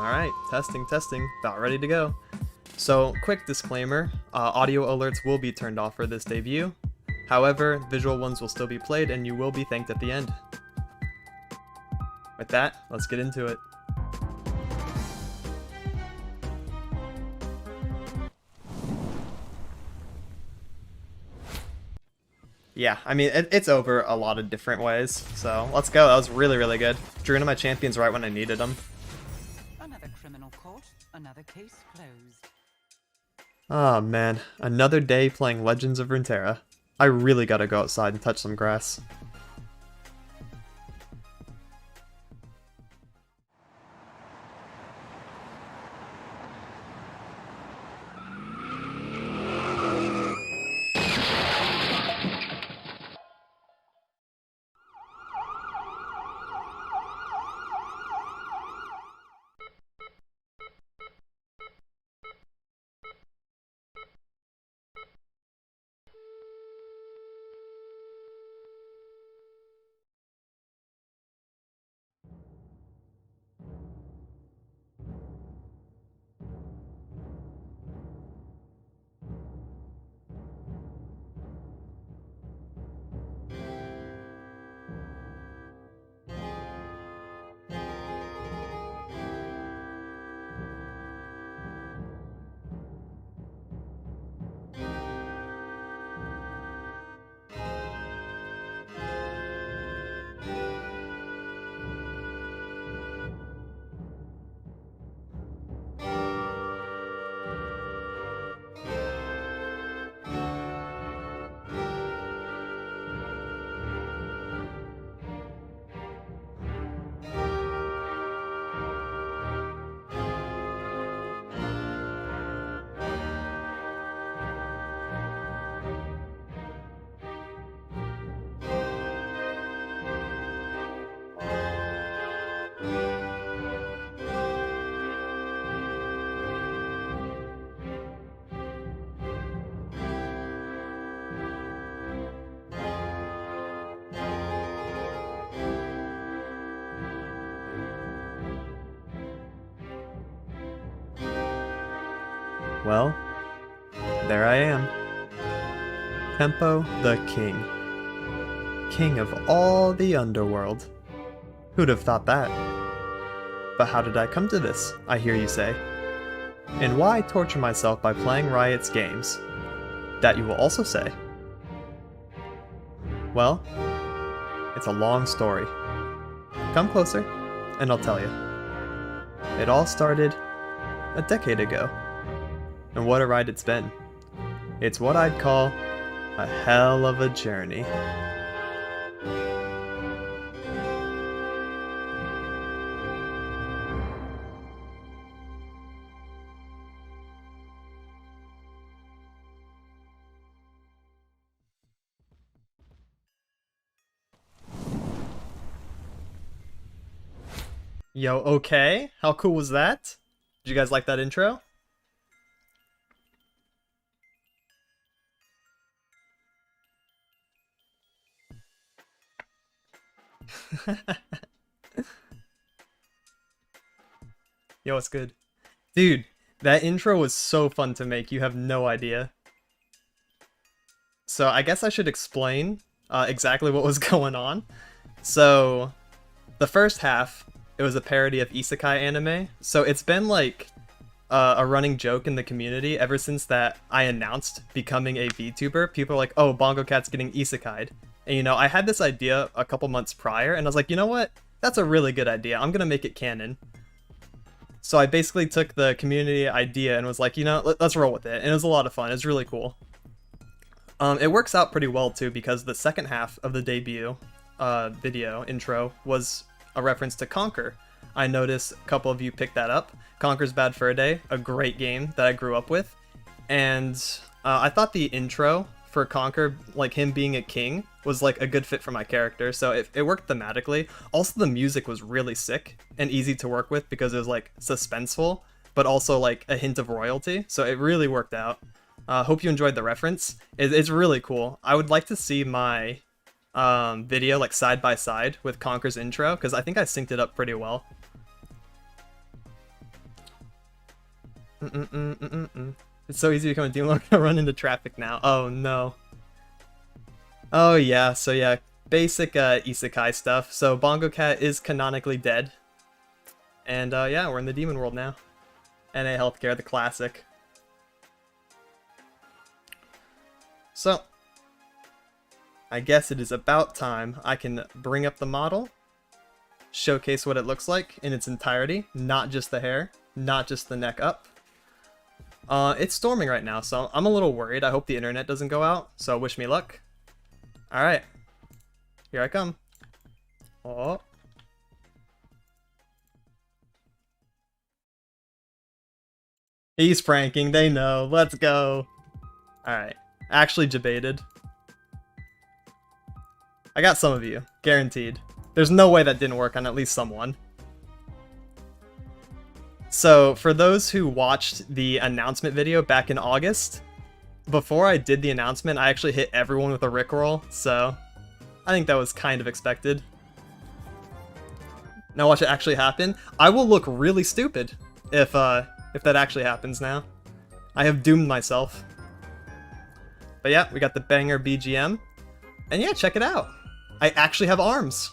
Alright, testing, about ready to go. So, quick disclaimer, audio alerts will be turned off for this debut. However, visual ones will still be played and you will be thanked at the end. With that, let's get into it. Yeah, I mean, it's over a lot of different ways, so let's go. That was really, really good. Drew into my champions right when I needed them. Another criminal caught, another case closed. Oh man, another day playing Legends of Runeterra. I really gotta go outside and touch some grass. Well, there I am. Tempo the King. King of all the underworld. Who'd have thought that? But how did I come to this, I hear you say? And why torture myself by playing Riot's games? That you will also say. Well, it's a long story. Come closer, and I'll tell you. It all started a decade ago. And what a ride it's been. It's what I'd call a hell of a journey. Yo, okay? How cool was that? Did you guys like that intro? Yo, what's good? Dude, that intro was so fun to make, you have no idea. So I guess I should explain exactly what was going on. So, the first half, it was a parody of isekai anime. So it's been like a running joke in the community ever since that I announced becoming a VTuber. People are like, oh, Bongo Cat's getting isekai'd. And you know, I had this idea a couple months prior, and I was like, you know what? That's a really good idea. I'm gonna make it canon. So I basically took the community idea and was like, you know, let's roll with it. And it was a lot of fun. It was really cool. It works out pretty well too, because the second half of the debut video intro was a reference to Conquer. I noticed a couple of you picked that up. Conquer's Bad Fur Day, a great game that I grew up with. And I thought the intro for Conquer, like him being a king, was like a good fit for my character, so it worked thematically. Also, the music was really sick and easy to work with because it was like suspenseful, but also like a hint of royalty, so it really worked out. Hope you enjoyed the reference. It's really cool. I would like to see my video like side by side with Conquer's intro, because I think I synced it up pretty well. It's so easy to become a demon lord. I'm gonna run into traffic now. Oh no. Oh yeah, so yeah, basic isekai stuff. So Bongo Cat is canonically dead. And yeah, we're in the demon world now. NA Healthcare, the classic. So, I guess it is about time I can bring up the model, showcase what it looks like in its entirety, not just the hair, not just the neck up. It's storming right now, so I'm a little worried. I hope the internet doesn't go out, so wish me luck. Alright, here I come. Oh. He's pranking, they know. Let's go. Alright, actually debated. I got some of you, guaranteed. There's no way that didn't work on at least someone. So, for those who watched the announcement video back in August, before I did the announcement, I actually hit everyone with a Rickroll, so I think that was kind of expected. Now watch it actually happen. I will look really stupid if that actually happens now. I have doomed myself. But yeah, we got the banger BGM. And yeah, check it out. I actually have arms.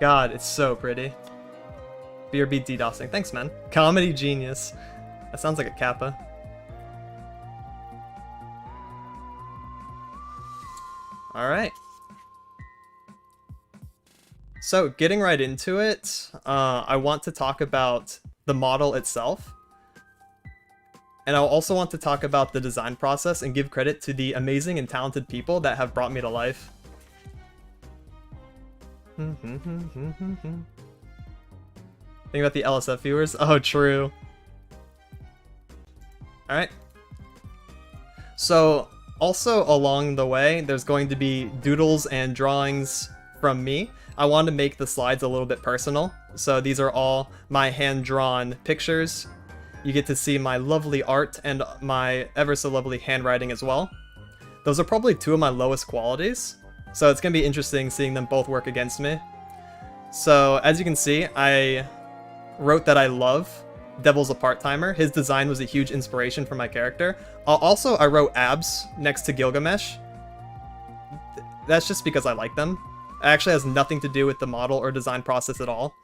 God, it's so pretty. BRB DDoSing. Thanks, man. Comedy genius. That sounds like a kappa. Alright. So, getting right into it, I want to talk about the model itself. And I also want to talk about the design process and give credit to the amazing and talented people that have brought me to life. Think about the LSF viewers? Oh, true. Alright. So, also along the way, there's going to be doodles and drawings from me. I wanted to make the slides a little bit personal. So these are all my hand-drawn pictures. You get to see my lovely art and my ever so lovely handwriting as well. Those are probably two of my lowest qualities, so it's going to be interesting seeing them both work against me. So as you can see, I wrote that I love Devil's a part-timer. His design was a huge inspiration for my character. Also, I wrote abs next to Gilgamesh. That's just because I like them. It actually has nothing to do with the model or design process at all.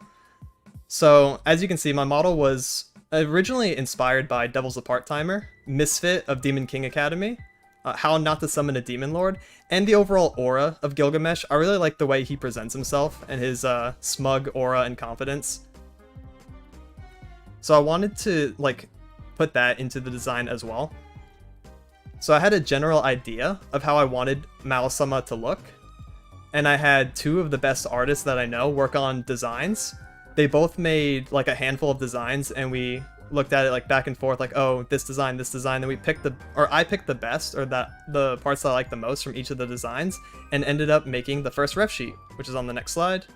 So as you can see, my model was originally inspired by Devil's a Part-Timer, Misfit of Demon King Academy, How Not to Summon a Demon Lord, and the overall aura of Gilgamesh. I really like the way he presents himself and his smug aura and confidence. So I wanted to put that into the design as well. So I had a general idea of how I wanted Maou-sama to look, and I had two of the best artists that I know work on designs. They both made a handful of designs, and we looked at it back and forth, oh, this design, then we picked I picked the best, or the parts that I like the most from each of the designs, and ended up making the first ref sheet, which is on the next slide.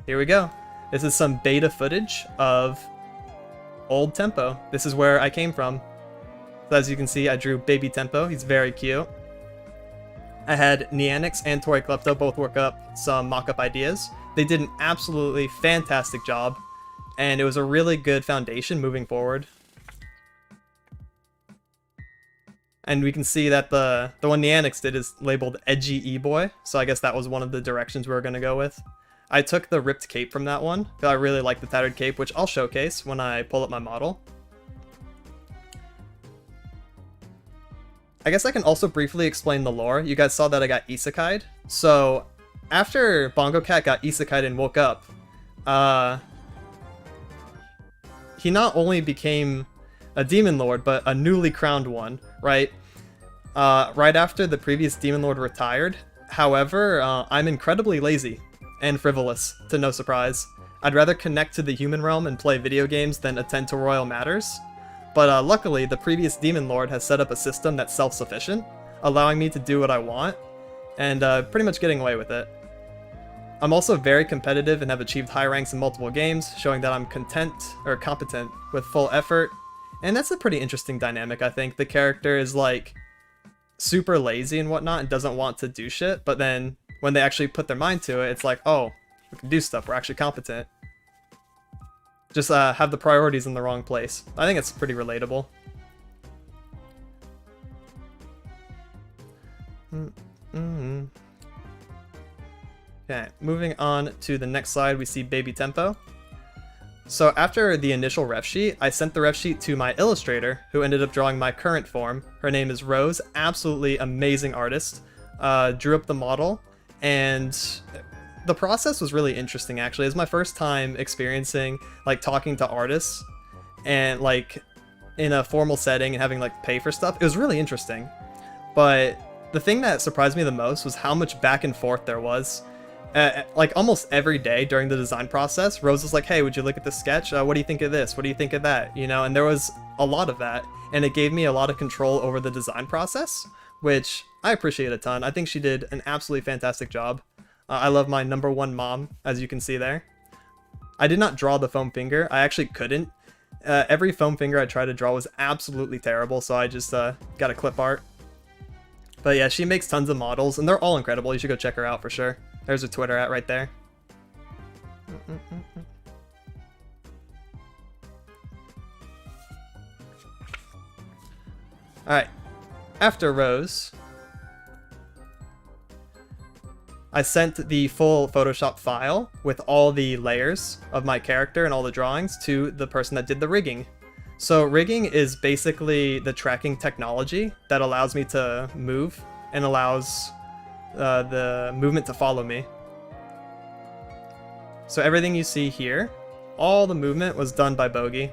Here we go. This is some beta footage of old Tempo. This is where I came from. So as you can see, I drew baby Tempo. He's very cute. I had Neanix and Tori Klepto both work up some mock-up ideas. They did an absolutely fantastic job, and it was a really good foundation moving forward. And we can see that the one Neanix did is labeled Edgy E-Boy, so I guess that was one of the directions we were going to go with. I took the ripped cape from that one, because I really like the tattered cape, which I'll showcase when I pull up my model. I guess I can also briefly explain the lore. You guys saw that I got isekai'd. So, after Bongo Cat got isekai'd and woke up, he not only became a demon lord, but a newly crowned one, right? Right after the previous demon lord retired. However, I'm incredibly lazy and frivolous, to no surprise. I'd rather connect to the human realm and play video games than attend to royal matters. But luckily, the previous demon lord has set up a system that's self-sufficient, allowing me to do what I want, and pretty much getting away with it. I'm also very competitive and have achieved high ranks in multiple games, showing that I'm competent with full effort, and that's a pretty interesting dynamic, I think. The character is super lazy and whatnot and doesn't want to do shit, but then when they actually put their mind to it, it's like, oh, we can do stuff, we're actually competent. Just have the priorities in the wrong place. I think it's pretty relatable. Okay, moving on to the next slide, we see Baby Tempo. So after the initial ref sheet, I sent the ref sheet to my illustrator, who ended up drawing my current form. Her name is Rose, absolutely amazing artist. Drew up the model, and the process was really interesting actually. It was my first time experiencing like talking to artists and like in a formal setting and having like pay for stuff. It was really interesting. But the thing that surprised me the most was how much back and forth there was. Like almost every day during the design process, Rose was like, hey, would you look at this sketch? What do you think of this? What do you think of that? You know, and there was a lot of that, and it gave me a lot of control over the design process, which I appreciate a ton. I think she did an absolutely fantastic job. I love my #1 mom, as you can see there. I did not draw the foam finger. I actually couldn't. Every foam finger I tried to draw was absolutely terrible, so I just got a clip art. But yeah, she makes tons of models, and they're all incredible. You should go check her out for sure. There's her Twitter at right there. Alright, after Rose, I sent the full Photoshop file with all the layers of my character and all the drawings to the person that did the rigging. So rigging is basically the tracking technology that allows me to move and allows the movement to follow me. So everything you see here, all the movement was done by Bogey.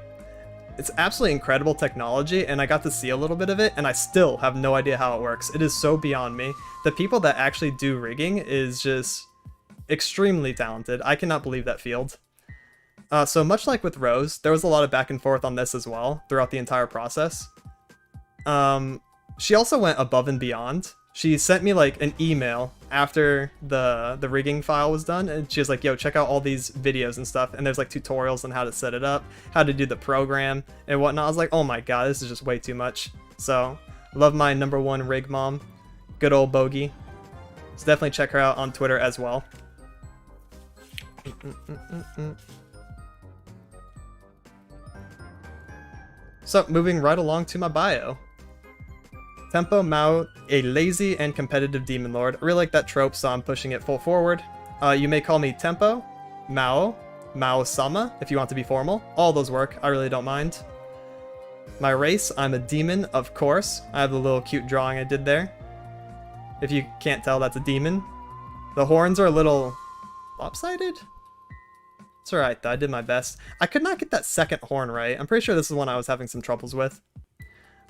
It's absolutely incredible technology, and I got to see a little bit of it, and I still have no idea how it works. It is so beyond me. The people that actually do rigging is just extremely talented. I cannot believe that field. So much like with Rose, there was a lot of back and forth on this as well throughout the entire process. She also went above and beyond. She sent me like an email after the rigging file was done, and she was like, yo, check out all these videos and stuff, and there's like tutorials on how to set it up, how to do the program and whatnot. I was like, oh my god, this is just way too much. So love my #1 rig mom, good old Bogey. So definitely check her out on Twitter as well. So moving right along to my bio. TempoMaou, a lazy and competitive demon lord. I really like that trope, so I'm pushing it full forward. You may call me Tempo, Maou, Mao-sama, if you want to be formal. All those work, I really don't mind. My race, I'm a demon, of course. I have the little cute drawing I did there. If you can't tell, that's a demon. The horns are a little lopsided? It's alright though, I did my best. I could not get that second horn right. I'm pretty sure this is one I was having some troubles with.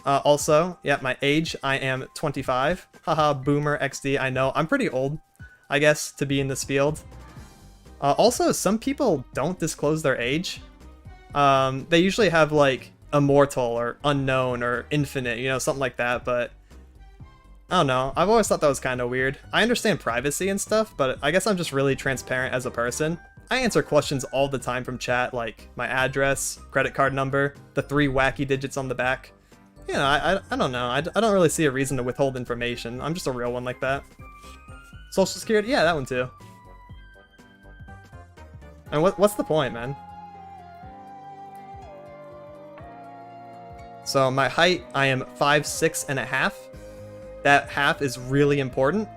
Also, yeah, my age, I am 25. Haha, boomer XD, I know. I'm pretty old, I guess, to be in this field. Also, some people don't disclose their age. They usually have, like, immortal or unknown or infinite, you know, something like that, but I don't know. I've always thought that was kind of weird. I understand privacy and stuff, but I guess I'm just really transparent as a person. I answer questions all the time from chat, like my address, credit card number, the 3 wacky digits on the back. You know, I don't know. I don't really see a reason to withhold information. I'm just a real one like that. Social Security? Yeah, that one too. And what's the point, man? So my height, I am 5'6½". That half is really important.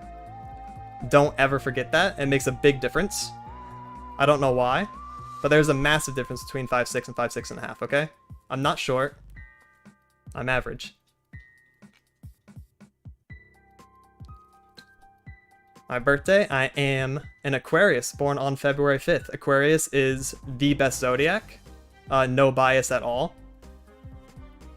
Don't ever forget that. It makes a big difference. I don't know why, but there's a massive difference between 5'6" and 5'6½", okay? I'm not short. I'm average. My birthday, I am an Aquarius, born on February 5th. Aquarius is the best zodiac. No bias at all.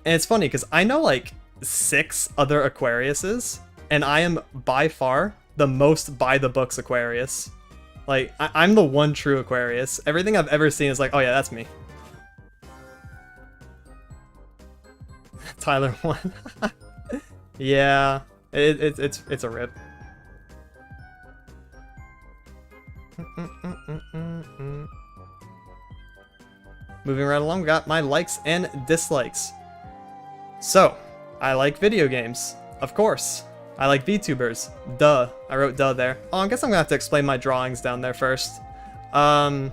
And it's funny, because I know like 6 other Aquariuses, and I am by far the most by-the-books Aquarius. Like, I'm the one true Aquarius. Everything I've ever seen is like, oh yeah, that's me. Tyler 1. Yeah, it's a rip. Moving right along, we got my likes and dislikes. So, I like video games, of course. I like VTubers. Duh. I wrote duh there. Oh, I guess I'm gonna have to explain my drawings down there first. So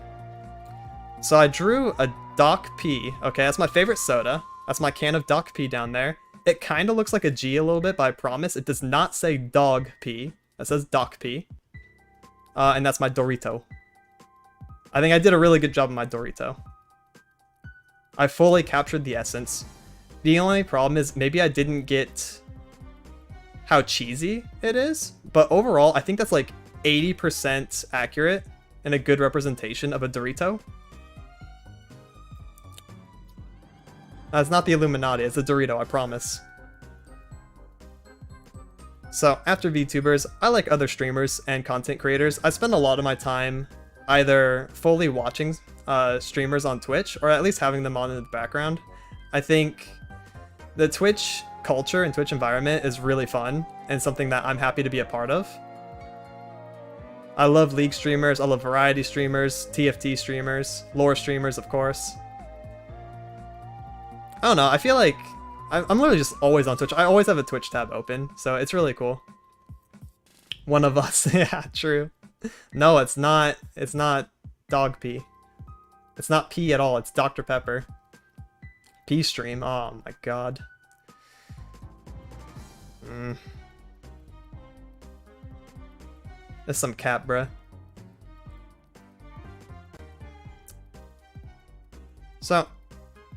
I drew a Doc P. Okay, that's my favorite soda. That's my can of Doc P down there. It kind of looks like a G a little bit, but I promise it does not say Dog P. It says Doc P. And that's my Dorito. I think I did a really good job of my Dorito. I fully captured the essence. The only problem is maybe I didn't get how cheesy it is, but overall I think that's like 80% accurate and a good representation of a Dorito. It's not the Illuminati, it's a Dorito, I promise. So after VTubers, I like other streamers and content creators. I spend a lot of my time either fully watching streamers on Twitch or at least having them on in the background. I think the Twitch culture and Twitch environment is really fun and something that I'm happy to be a part of. I love League streamers, I love variety streamers, TFT streamers, lore streamers, of course. I don't know, I feel like I'm literally just always on Twitch. I always have a Twitch tab open, so it's really cool. One of us, yeah, true. No, it's not Dog Pee. It's not pee at all, it's Dr. Pepper. Pee stream, oh my god. That's some cap, bruh. So,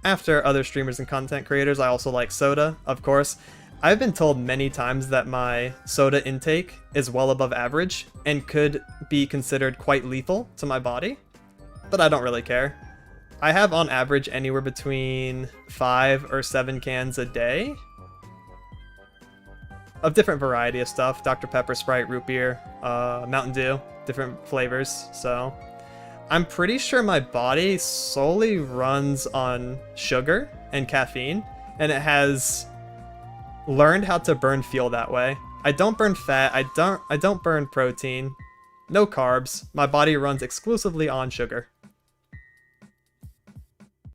after other streamers and content creators, I also like soda, of course. I've been told many times that my soda intake is well above average and could be considered quite lethal to my body, but I don't really care. I have on average anywhere between 5 or 7 cans a day of different variety of stuff. Dr. Pepper, Sprite, root beer, Mountain Dew, different flavors, so I'm pretty sure my body solely runs on sugar and caffeine, and it has learned how to burn fuel that way. I don't burn fat, I don't burn protein, no carbs. My body runs exclusively on sugar.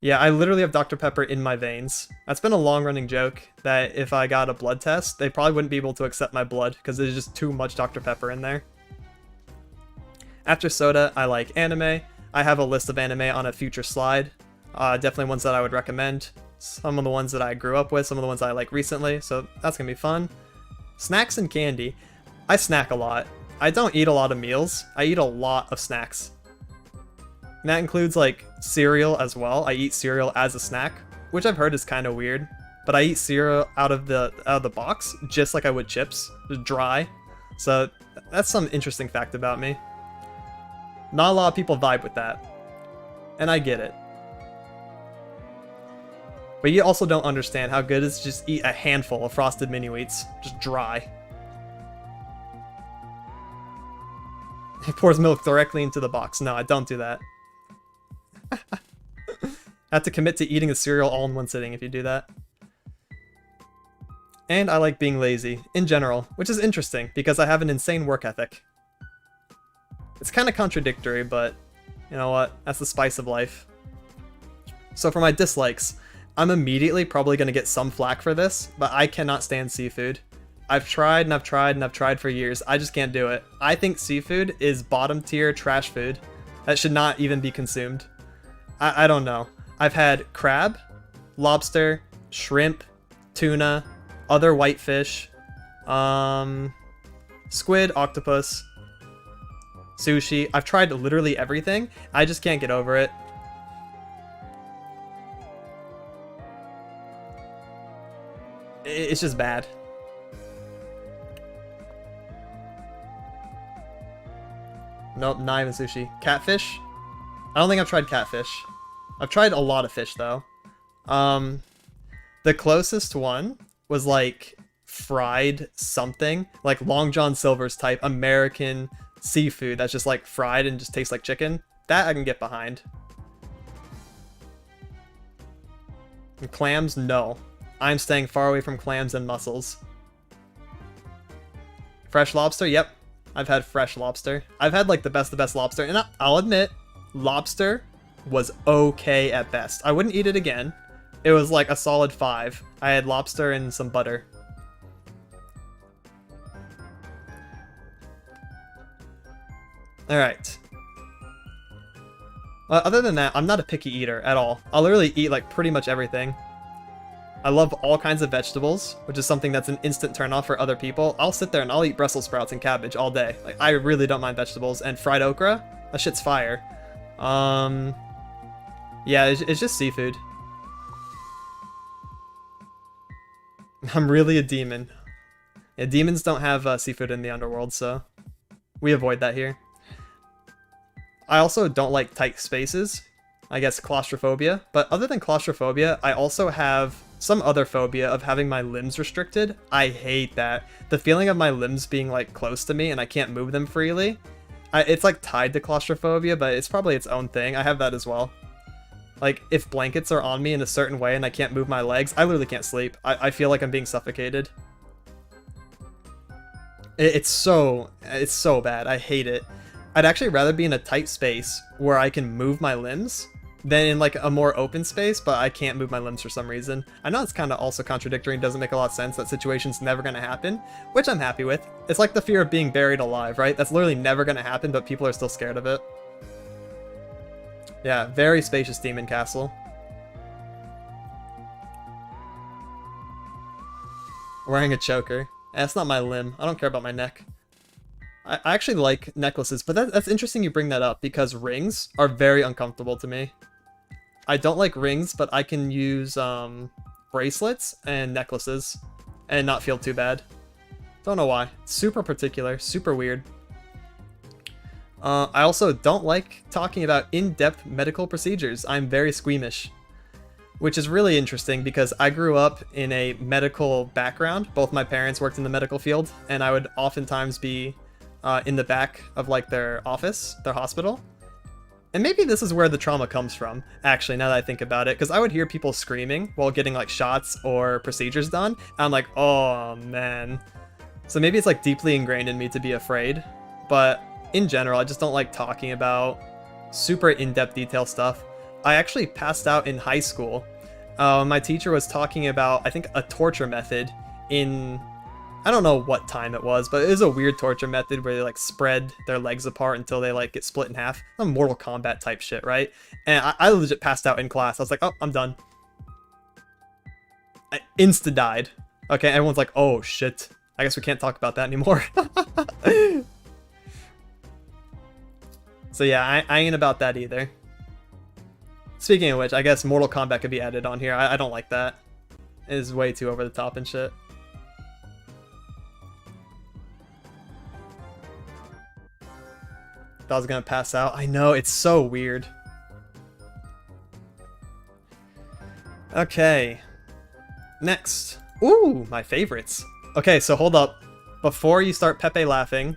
Yeah, I literally have Dr. Pepper in my veins. That's been a long-running joke that if I got a blood test, they probably wouldn't be able to accept my blood because there's just too much Dr. Pepper in there. After soda, I like anime. I have a list of anime on a future slide. Definitely ones that I would recommend. Some of the ones that I grew up with, some of the ones I like recently, so that's gonna be fun. Snacks and candy. I snack a lot. I don't eat a lot of meals. I eat a lot of snacks. And that includes like cereal as well. I eat cereal as a snack, which I've heard is kind of weird. But I eat cereal out of the box, just like I would chips, just dry. So that's some interesting fact about me. Not a lot of people vibe with that, and I get it. But you also don't understand how good it is to just eat a handful of Frosted Mini Wheats, just dry. He pours milk directly into the box. No, I don't do that. I have to commit to eating the cereal all in one sitting if you do that. And I like being lazy, in general, which is interesting, because I have an insane work ethic. It's kind of contradictory, but you know what? That's the spice of life. So for my dislikes, I'm immediately probably going to get some flack for this, but I cannot stand seafood. I've tried and I've tried and I've tried for years. I just can't do it. I think seafood is bottom tier trash food that should not even be consumed. I don't know. I've had crab, lobster, shrimp, tuna, other whitefish, squid, octopus, sushi. I've tried literally everything. I just can't get over it. It's just bad. Nope, not even sushi. Catfish? I don't think I've tried catfish. I've tried a lot of fish though. The closest one was like fried something, like Long John Silver's type American seafood that's just like fried and just tastes like chicken. That I can get behind. And clams, no. I'm staying far away from clams and mussels. Fresh lobster, yep. I've had fresh lobster. I've had like the best lobster, and I'll admit, lobster was okay at best. I wouldn't eat it again. It was like a solid 5. I had lobster and some butter. Alright. Other than that, I'm not a picky eater at all. I'll literally eat like pretty much everything. I love all kinds of vegetables, which is something that's an instant turn off for other people. I'll sit there and I'll eat Brussels sprouts and cabbage all day. Like, I really don't mind vegetables. And fried okra, that shit's fire. Yeah, it's just seafood. I'm really a demon. Yeah, demons don't have seafood in the underworld, so we avoid that here. I also don't like tight spaces. I guess claustrophobia. But other than claustrophobia, I also have some other phobia of having my limbs restricted. I hate that. The feeling of my limbs being like close to me and I can't move them freely. It's like tied to claustrophobia, but it's probably its own thing. I have that as well. Like, if blankets are on me in a certain way and I can't move my legs, I literally can't sleep. I feel like I'm being suffocated. It's so bad. I hate it. I'd actually rather be in a tight space where I can move my limbs than in like a more open space, but I can't move my limbs for some reason. I know it's kind of also contradictory and doesn't make a lot of sense. That situation's never going to happen, which I'm happy with. It's like the fear of being buried alive, right? That's literally never going to happen, but people are still scared of it. Yeah, very spacious demon castle. Wearing a choker. That's not my limb. I don't care about my neck. I actually like necklaces, but that's interesting you bring that up because rings are very uncomfortable to me. I don't like rings, but I can use bracelets and necklaces and not feel too bad. Don't know why. Super particular, super weird. I also don't like talking about in-depth medical procedures. I'm very squeamish, which is really interesting because I grew up in a medical background. Both my parents worked in the medical field, and I would oftentimes be in the back of like their office, their hospital. And maybe this is where the trauma comes from, actually, now that I think about it, because I would hear people screaming while getting like shots or procedures done, and I'm like, oh man. So maybe it's like deeply ingrained in me to be afraid, but in general, I just don't like talking about super in-depth detail stuff. I actually passed out in high school. My teacher was talking about, I think, a torture method in, I don't know what time it was, but it was a weird torture method where they like spread their legs apart until they like get split in half. Some Mortal Kombat type shit, right? And I legit passed out in class. I was like, oh, I'm done. I insta died. Okay, everyone's like, oh shit. I guess we can't talk about that anymore. So yeah, I ain't about that either. Speaking of which, I guess Mortal Kombat could be added on here. I don't like that. It is way too over the top and shit. Thought I was gonna pass out. I know, it's so weird. Okay. Next. Ooh, my favorites. Okay, so hold up. Before you start Pepe laughing,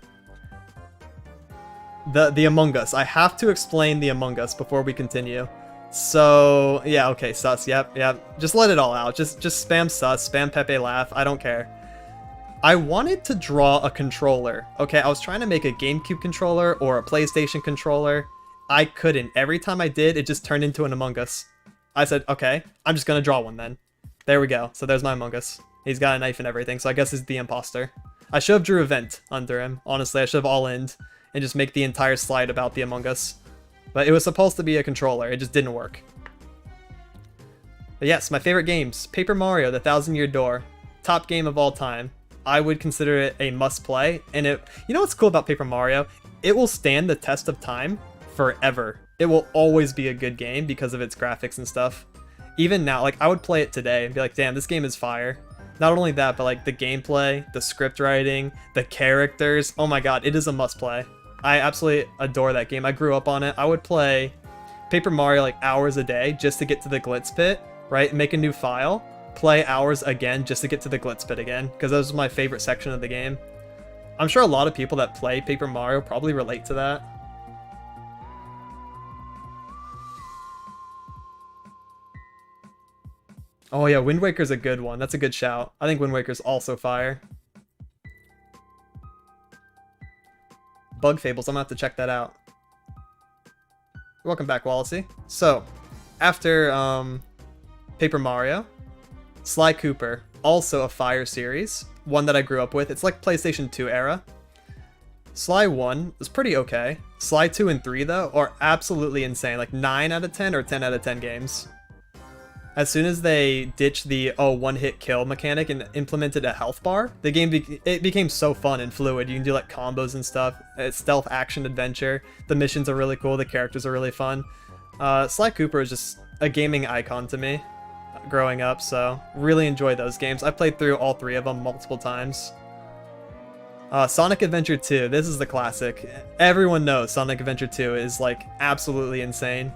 the Among Us. I have to explain the Among Us before we continue. So, yeah, okay, sus, yep. Just let it all out. Just spam sus, spam Pepe laugh, I don't care. I wanted to draw a controller. Okay, I was trying to make a GameCube controller or a PlayStation controller. I couldn't. Every time I did, it just turned into an Among Us. I said, okay, I'm just gonna draw one then. There we go. So there's my Among Us. He's got a knife and everything, so I guess he's the imposter. I should have drew a vent under him. Honestly, I should have all-in'd and just make the entire slide about the Among Us. But it was supposed to be a controller. It just didn't work. But yes, my favorite games. Paper Mario, The Thousand Year Door. Top game of all time. I would consider it a must-play. And you know what's cool about Paper Mario? It will stand the test of time forever. It will always be a good game because of its graphics and stuff. Even now, like, I would play it today and be like, damn, this game is fire. Not only that, but like the gameplay, the script writing, the characters. Oh my god, it is a must-play. I absolutely adore that game. I grew up on it. I would play Paper Mario like hours a day just to get to the glitz pit, right? Make a new file, play hours again just to get to the glitz pit again, because that was my favorite section of the game. I'm sure a lot of people that play Paper Mario probably relate to that. Oh yeah, Wind Waker's a good one. That's a good shout. I think Wind Waker's also fire. Bug Fables, I'm gonna have to check that out. Welcome back, Wallacey. So, after Paper Mario, Sly Cooper, also a fire series, one that I grew up with. It's like PlayStation 2 era. Sly 1 was pretty okay. Sly 2 and 3, though, are absolutely insane. Like 9 out of 10 or 10 out of 10 games. As soon as they ditched the, one-hit kill mechanic and implemented a health bar, the game it became so fun and fluid. You can do, like, combos and stuff. It's stealth action adventure. The missions are really cool. The characters are really fun. Sly Cooper is just a gaming icon to me growing up, so really enjoy those games. I played through all 3 of them multiple times. Sonic Adventure 2, this is the classic. Everyone knows Sonic Adventure 2 is like absolutely insane.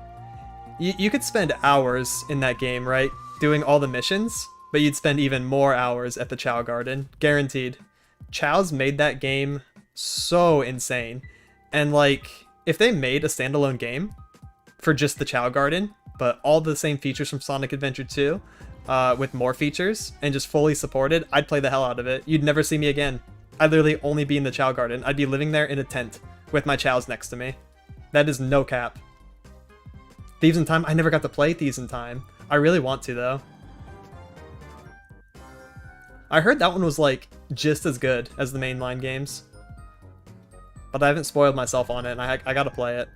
You could spend hours in that game, right? Doing all the missions, but you'd spend even more hours at the Chow Garden, guaranteed. Chow's made that game so insane. And like, if they made a standalone game for just the Chow Garden, but all the same features from Sonic Adventure 2, with more features, and just fully supported, I'd play the hell out of it. You'd never see me again. I'd literally only be in the Chow Garden. I'd be living there in a tent with my chows next to me. That is no cap. Thieves in Time, I never got to play Thieves in Time. I really want to, though. I heard that one was, like, just as good as the mainline games. But I haven't spoiled myself on it, and I gotta play it.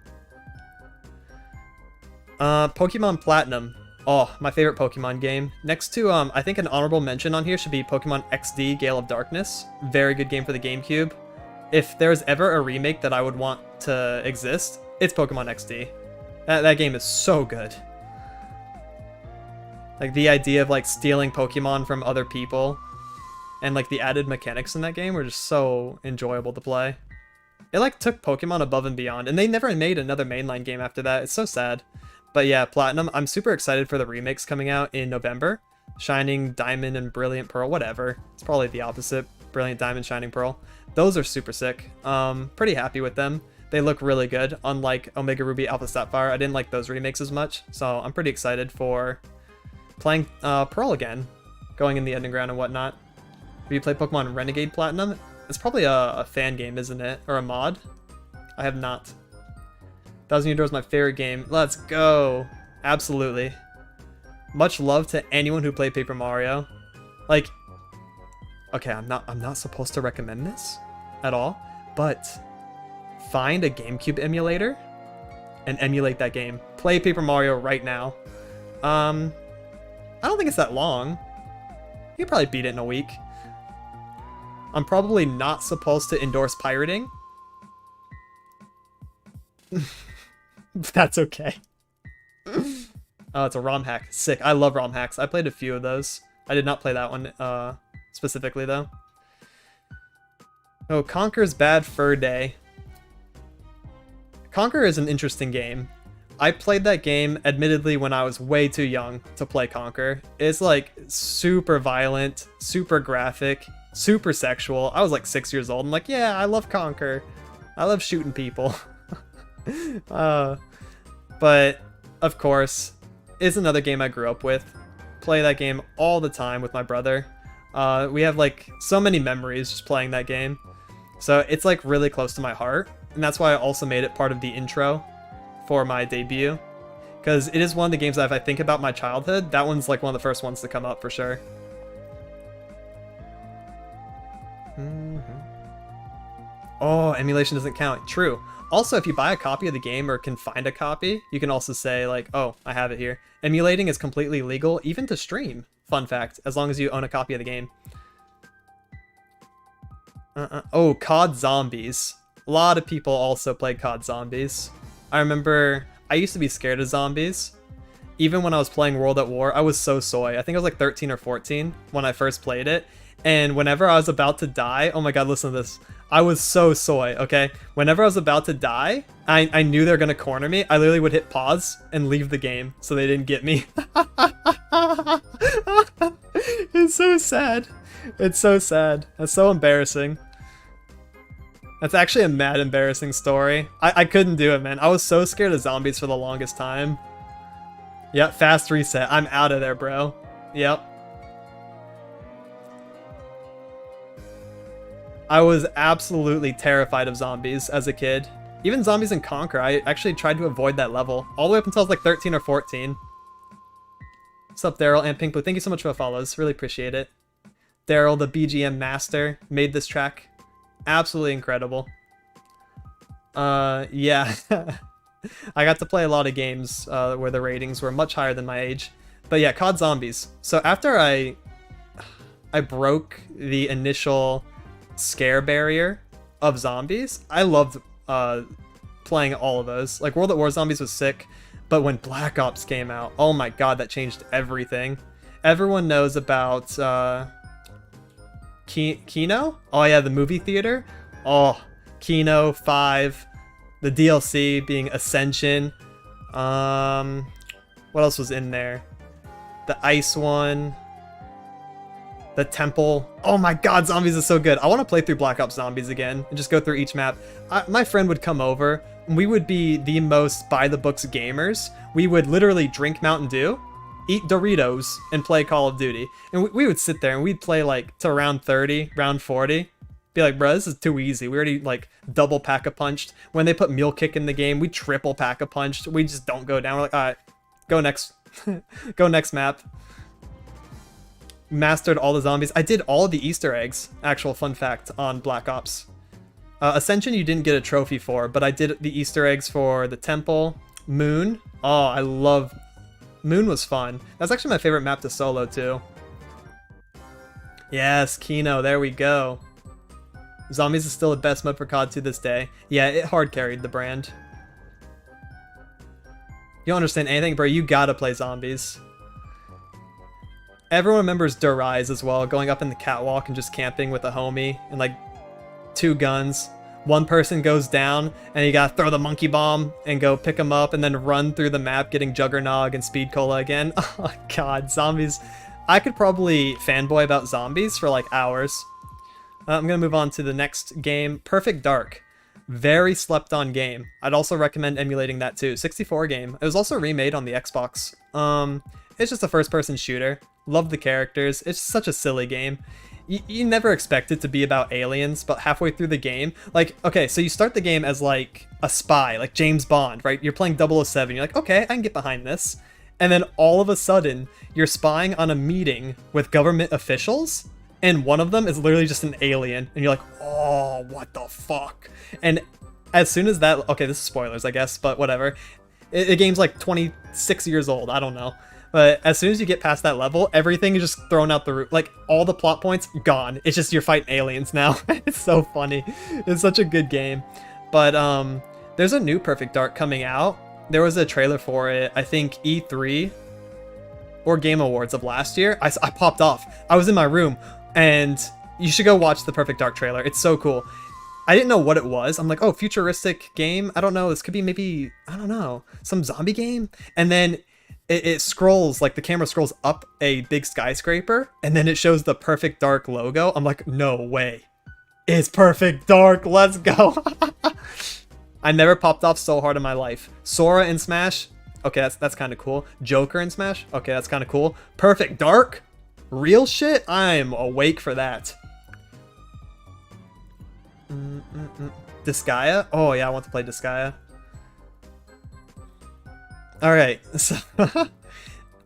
Pokemon Platinum. Oh, my favorite Pokemon game. Next to, I think an honorable mention on here should be Pokemon XD Gale of Darkness. Very good game for the GameCube. If there's ever a remake that I would want to exist, it's Pokemon XD. That game is so good. Like, the idea of, like, stealing Pokemon from other people and, like, the added mechanics in that game were just so enjoyable to play. It, like, took Pokemon above and beyond, and they never made another mainline game after that. It's so sad. But yeah, Platinum, I'm super excited for the remakes coming out in November. Shining Diamond and Brilliant Pearl, whatever. It's probably the opposite. Brilliant Diamond, Shining Pearl. Those are super sick. Pretty happy with them. They look really good, unlike Omega Ruby, Alpha Sapphire. I didn't like those remakes as much, so I'm pretty excited for playing Pearl again, going in the Underground and whatnot. Have you played Pokemon Renegade Platinum? It's probably a fan game, isn't it? Or a mod? I have not. Thousand Year Door is my favorite game. Let's go. Absolutely. Much love to anyone who played Paper Mario. Like, okay, I'm not supposed to recommend this at all, but find a GameCube emulator and emulate that game. Play Paper Mario right now. I don't think it's that long. You can probably beat it in a week. I'm probably not supposed to endorse pirating. That's okay. Oh, it's a ROM hack. Sick. I love ROM hacks. I played a few of those. I did not play that one specifically, though. Oh, Conker's Bad Fur Day. Conker is an interesting game. I played that game, admittedly, when I was way too young to play Conker. It's, like, super violent, super graphic, super sexual. I was, like, 6 years old. I'm like, yeah, I love Conker. I love shooting people. But of course, it's another game I grew up with. Play that game all the time with my brother. We have like so many memories just playing that game. So it's like really close to my heart. And that's why I also made it part of the intro for my debut. Because it is one of the games that if I think about my childhood, that one's like one of the first ones to come up for sure. Oh, emulation doesn't count. True. Also, if you buy a copy of the game or can find a copy, you can also say like, oh, I have it here. Emulating is completely legal, even to stream. Fun fact, as long as you own a copy of the game. Oh, COD Zombies. A lot of people also played COD Zombies. I remember I used to be scared of zombies. Even when I was playing World at War, I was so soy. I think I was like 13 or 14 when I first played it. And whenever I was about to die, oh my god, listen to this. I was so soy, okay? Whenever I was about to die, I knew they were gonna corner me. I literally would hit pause and leave the game so they didn't get me. It's so sad. It's so sad. That's so embarrassing. That's actually a mad embarrassing story. I couldn't do it, man. I was so scared of zombies for the longest time. Yep, fast reset. I'm out of there, bro. Yep. I was absolutely terrified of zombies as a kid. Even zombies in Conquer, I actually tried to avoid that level. All the way up until I was like 13 or 14. What's up, Daryl and Pinkblue? Thank you so much for the follows. Really appreciate it. Daryl, the BGM master, made this track absolutely incredible. Yeah. I got to play a lot of games where the ratings were much higher than my age. But yeah, COD Zombies. So after I broke the initial scare barrier of zombies, I loved playing all of those. Like World at War Zombies was sick, but when Black Ops came out, oh my god, that changed everything. Everyone knows about Kino? Oh yeah, the movie theater. Oh, Kino 5, the DLC being Ascension. What else was in there? The ice one. The temple. Oh my god, Zombies is so good. I want to play through Black Ops Zombies again and just go through each map. My friend would come over and we would be the most by the books gamers. We would literally drink Mountain Dew, eat Doritos, and play Call of Duty. And we would sit there and we'd play like to round 30, round 40. Be like, bro, this is too easy. We already like double pack-a-punched. When they put Mule Kick in the game, we triple pack-a-punched. We just don't go down. We're like, all right, go next. Go next map. Mastered all the zombies. I did all of the Easter eggs, actual fun fact, on Black Ops. Ascension you didn't get a trophy for, but I did the Easter eggs for the temple. Moon. Oh, I love... Moon was fun. That's actually my favorite map to solo, too. Yes, Kino, there we go. Zombies is still the best mode for COD to this day. Yeah, it hard carried the brand. You don't understand anything, bro. You gotta play Zombies. Everyone remembers Rise as well, going up in the catwalk and just camping with a homie and like 2 guns. One person goes down and you gotta throw the monkey bomb and go pick him up and then run through the map getting Juggernog and Speed Cola again. Oh god, Zombies. I could probably fanboy about Zombies for like hours. I'm gonna move on to the next game, Perfect Dark. Very slept on game. I'd also recommend emulating that too. 64 game. It was also remade on the Xbox. It's just a first person shooter. Love the characters. It's such a silly game. You never expect it to be about aliens, but halfway through the game, like, okay, so you start the game as like a spy, like James Bond, right? You're playing 007. You're like, okay, I can get behind this. And then all of a sudden, you're spying on a meeting with government officials, and one of them is literally just an alien, and you're like, oh, what the fuck? And as soon as that, okay, this is spoilers, I guess, but whatever. The game's like 26 years old, I don't know. But as soon as you get past that level, everything is just thrown out the roof. Like, all the plot points, gone. It's just you're fighting aliens now. It's so funny. It's such a good game. But there's a new Perfect Dark coming out. There was a trailer for it, I think E3 or Game Awards of last year. I popped off. I was in my room, and you should go watch the Perfect Dark trailer. It's so cool. I didn't know what it was. I'm like, oh, futuristic game? I don't know. This could be maybe, I don't know, some zombie game? And then it scrolls, like the camera scrolls up a big skyscraper, and then it shows the Perfect Dark logo. I'm like, no way. It's Perfect Dark. Let's go. I never popped off so hard in my life. Sora in Smash. Okay, that's kind of cool. Joker in Smash. Okay, that's kind of cool. Perfect Dark. Real shit. I'm awake for that. Disgaea. Oh yeah, I want to play Disgaea. Alright, so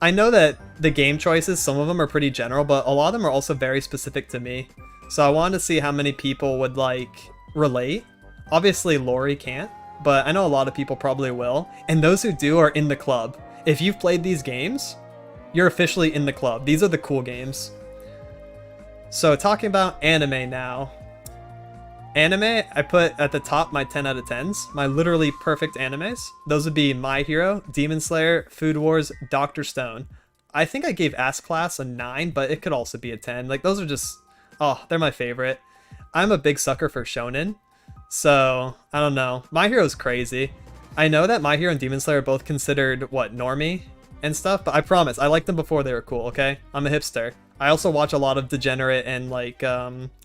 I know that the game choices, some of them are pretty general, but a lot of them are also very specific to me. So I wanted to see how many people would, like, relate. Obviously, Lori can't, but I know a lot of people probably will. And those who do are in the club. If you've played these games, you're officially in the club. These are the cool games. So talking about anime now. Anime, I put at the top my 10 out of 10s, my literally perfect animes. Those would be My Hero, Demon Slayer, Food Wars, Dr. Stone. I think I gave Ass Class a 9, but it could also be a 10. Like, those are just, oh, they're my favorite. I'm a big sucker for shonen, so I don't know. My Hero's crazy. I know that My Hero and Demon Slayer are both considered, what, normie and stuff, but I promise, I liked them before they were cool, okay? I'm a hipster. I also watch a lot of degenerate and, like,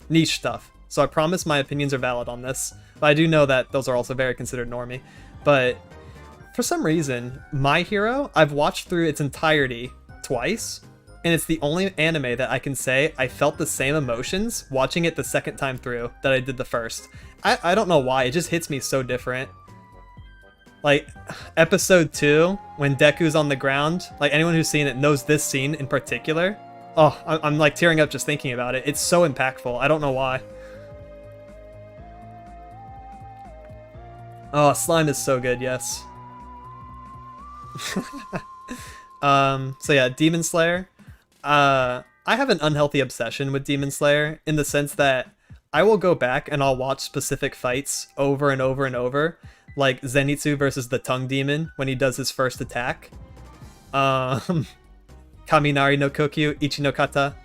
niche stuff. So I promise my opinions are valid on this, but I do know that those are also very considered normie. But for some reason, My Hero, I've watched through its entirety twice, and it's the only anime that I can say I felt the same emotions watching it the second time through that I did the first. I don't know why, it just hits me so different. Like, episode 2, when Deku's on the ground, like anyone who's seen it knows this scene in particular. Oh, I'm like tearing up just thinking about it. It's so impactful, I don't know why. Oh, slime is so good, yes. So yeah, Demon Slayer. I have an unhealthy obsession with Demon Slayer in the sense that I will go back and I'll watch specific fights over and over and over, like Zenitsu versus the Tongue Demon when he does his first attack. Kaminari no Kokyu, Ichi no Kata,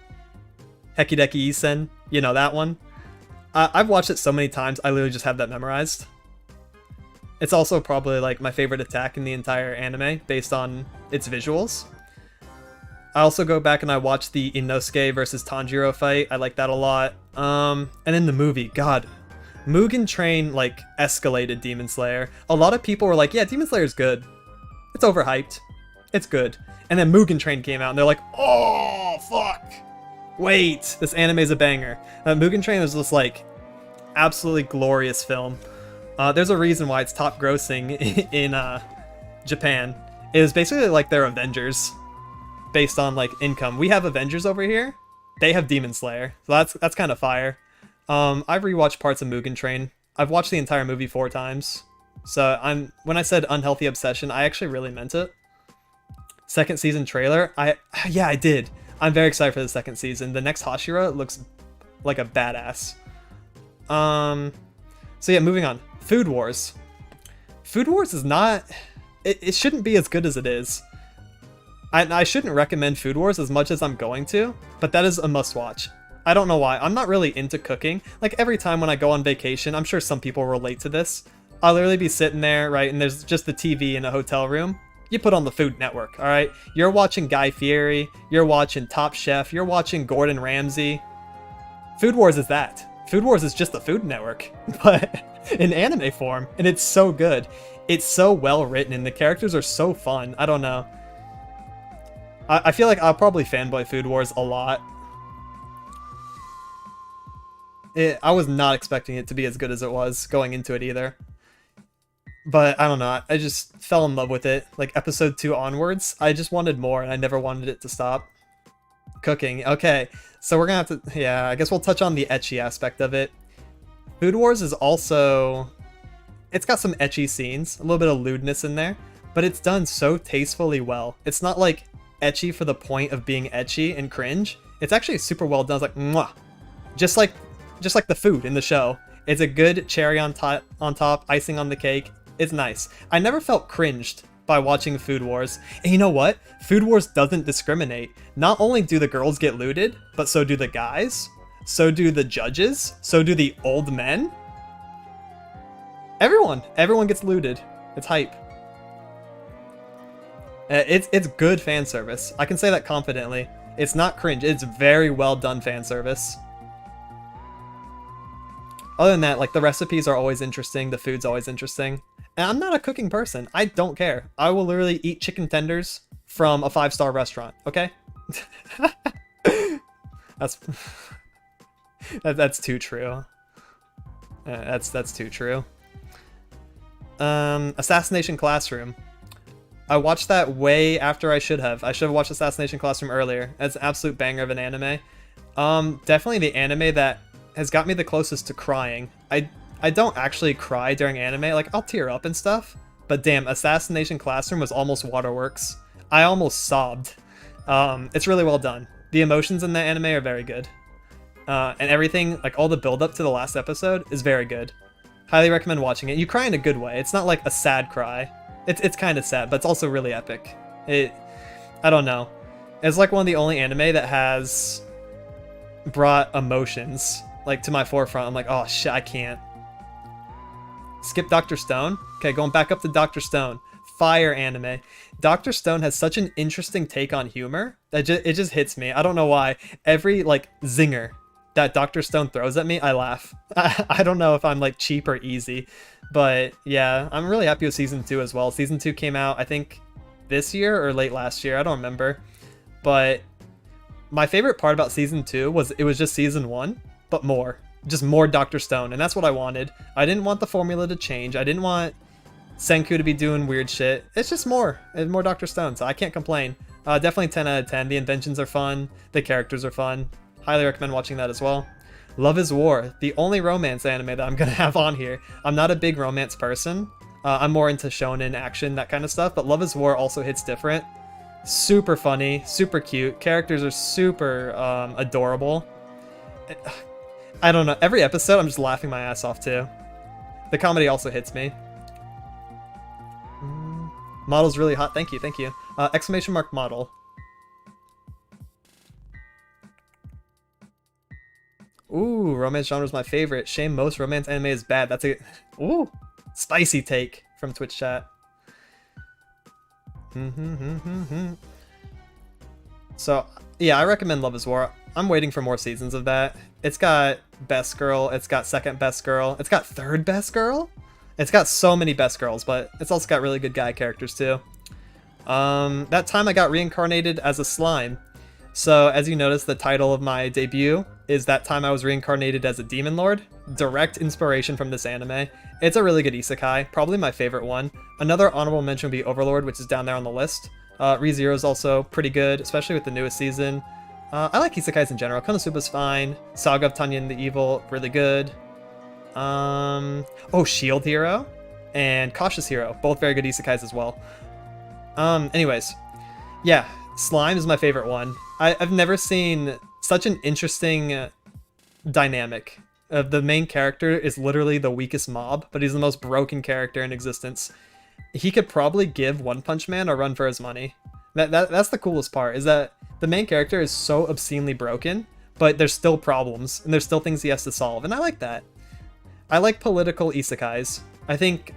Hekideki Isen, you know that one. I've watched it so many times, I literally just have that memorized. It's also probably like my favorite attack in the entire anime based on its visuals. I also go back and I watch the Inosuke versus Tanjiro fight. I like that a lot. And in the movie, God, Mugen Train like escalated Demon Slayer. A lot of people were like, yeah, Demon Slayer's good. It's overhyped. It's good. And then Mugen Train came out and they're like, oh, fuck. Wait, this anime's a banger. Mugen Train was just like absolutely glorious film. There's a reason why it's top grossing in Japan. It was basically like their Avengers based on like income. We have Avengers over here. They have Demon Slayer. So that's kind of fire. I've rewatched parts of Mugen Train. I've watched the entire movie 4 times. So when I said unhealthy obsession, I actually really meant it. Second season trailer. Yeah, I did. I'm very excited for the second season. The next Hashira looks like a badass. So yeah, moving on. Food Wars. Food Wars is not... It shouldn't be as good as it is. I shouldn't recommend Food Wars as much as I'm going to, but that is a must-watch. I don't know why. I'm not really into cooking. Like, every time when I go on vacation, I'm sure some people relate to this. I'll literally be sitting there, right, and there's just the TV in a hotel room. You put on the Food Network, alright? You're watching Guy Fieri, you're watching Top Chef, you're watching Gordon Ramsay. Food Wars is that. Food Wars is just the Food Network, but in anime form, and it's so good. It's so well written, and the characters are so fun. I don't know. I feel like I'll probably fanboy Food Wars a lot. I was not expecting it to be as good as it was going into it either. But I don't know, I just fell in love with it. Like episode 2 onwards, I just wanted more and I never wanted it to stop. Cooking, okay. So we're gonna have to, yeah, I guess we'll touch on the ecchi aspect of it. Food Wars is also, it's got some ecchi scenes, a little bit of lewdness in there, but it's done so tastefully well. It's not like ecchi for the point of being ecchi and cringe. It's actually super well done. It's like, mwah. Just like the food in the show. It's a good cherry on top, icing on the cake. It's nice. I never felt cringed by watching Food Wars. And you know what? Food Wars doesn't discriminate. Not only do the girls get looted, but so do the guys. So do the judges. So do the old men. Everyone gets looted. It's hype. It's good fan service. I can say that confidently. It's not cringe. It's very well done fan service. Other than that, like the recipes are always interesting. The food's always interesting. And I'm not a cooking person. I don't care. I will literally eat chicken tenders from a 5-star restaurant. Okay? That's too true. That's too true. Assassination Classroom. I watched that way after I should have. I should have watched Assassination Classroom earlier. It's an absolute banger of an anime. Definitely the anime that has got me the closest to crying. I don't actually cry during anime. Like, I'll tear up and stuff. But damn, Assassination Classroom was almost waterworks. I almost sobbed. It's really well done. The emotions in the anime are very good. And everything, like all the build-up to the last episode is very good. Highly recommend watching it. You cry in a good way. It's not like a sad cry. It's kind of sad, but it's also really epic. I don't know. It's like one of the only anime that has brought emotions like to my forefront. I'm like, oh shit, I can't. Skip Dr. Stone. Okay, going back up to Dr. Stone. Fire anime. Dr. Stone has such an interesting take on humor that it just hits me. I don't know why. Every like zinger that Dr. Stone throws at me, I laugh. I don't know if I'm like cheap or easy, but yeah, I'm really happy with season 2 as well. Season 2 came out, I think, this year or late last year. I don't remember. But my favorite part about season 2 was it was just season 1, but more. Just more Dr. Stone, and that's what I wanted. I didn't want the formula to change. I didn't want Senku to be doing weird shit. It's just more. It's more Dr. Stone, so I can't complain. Definitely 10 out of 10. The inventions are fun. The characters are fun. Highly recommend watching that as well. Love is War, the only romance anime that I'm gonna have on here. I'm not a big romance person. I'm more into shonen, action, that kind of stuff, but Love is War also hits different. Super funny, super cute. Characters are super adorable. I don't know, every episode I'm just laughing my ass off too. The comedy also hits me. Model's really hot, thank you, thank you. Exclamation mark model. Ooh, romance genre is my favorite. Shame most romance anime is bad. That's a ooh, spicy take from Twitch chat. So yeah, I recommend Love is War. I'm waiting for more seasons of that. It's got best girl, it's got second best girl, it's got third best girl. It's got so many best girls, but it's also got really good guy characters too. That time I got reincarnated as a slime. So as you notice, the title of my debut is That Time I Was Reincarnated as a Demon Lord. Direct inspiration from this anime. It's a really good isekai, probably my favorite one. Another honorable mention would be Overlord, which is down there on the list. ReZero is also pretty good, especially with the newest season. I like isekais in general. Konosuba's fine. Saga of Tanya and the Evil, really good. Oh, Shield Hero and Cautious Hero, both very good isekais as well. Anyways, yeah, Slime is my favorite one. I've never seen such an interesting dynamic. The main character is literally the weakest mob, but he's the most broken character in existence. He could probably give One Punch Man a run for his money. That's the coolest part, is that the main character is so obscenely broken, but there's still problems, and there's still things he has to solve, and I like that. I like political isekais. I think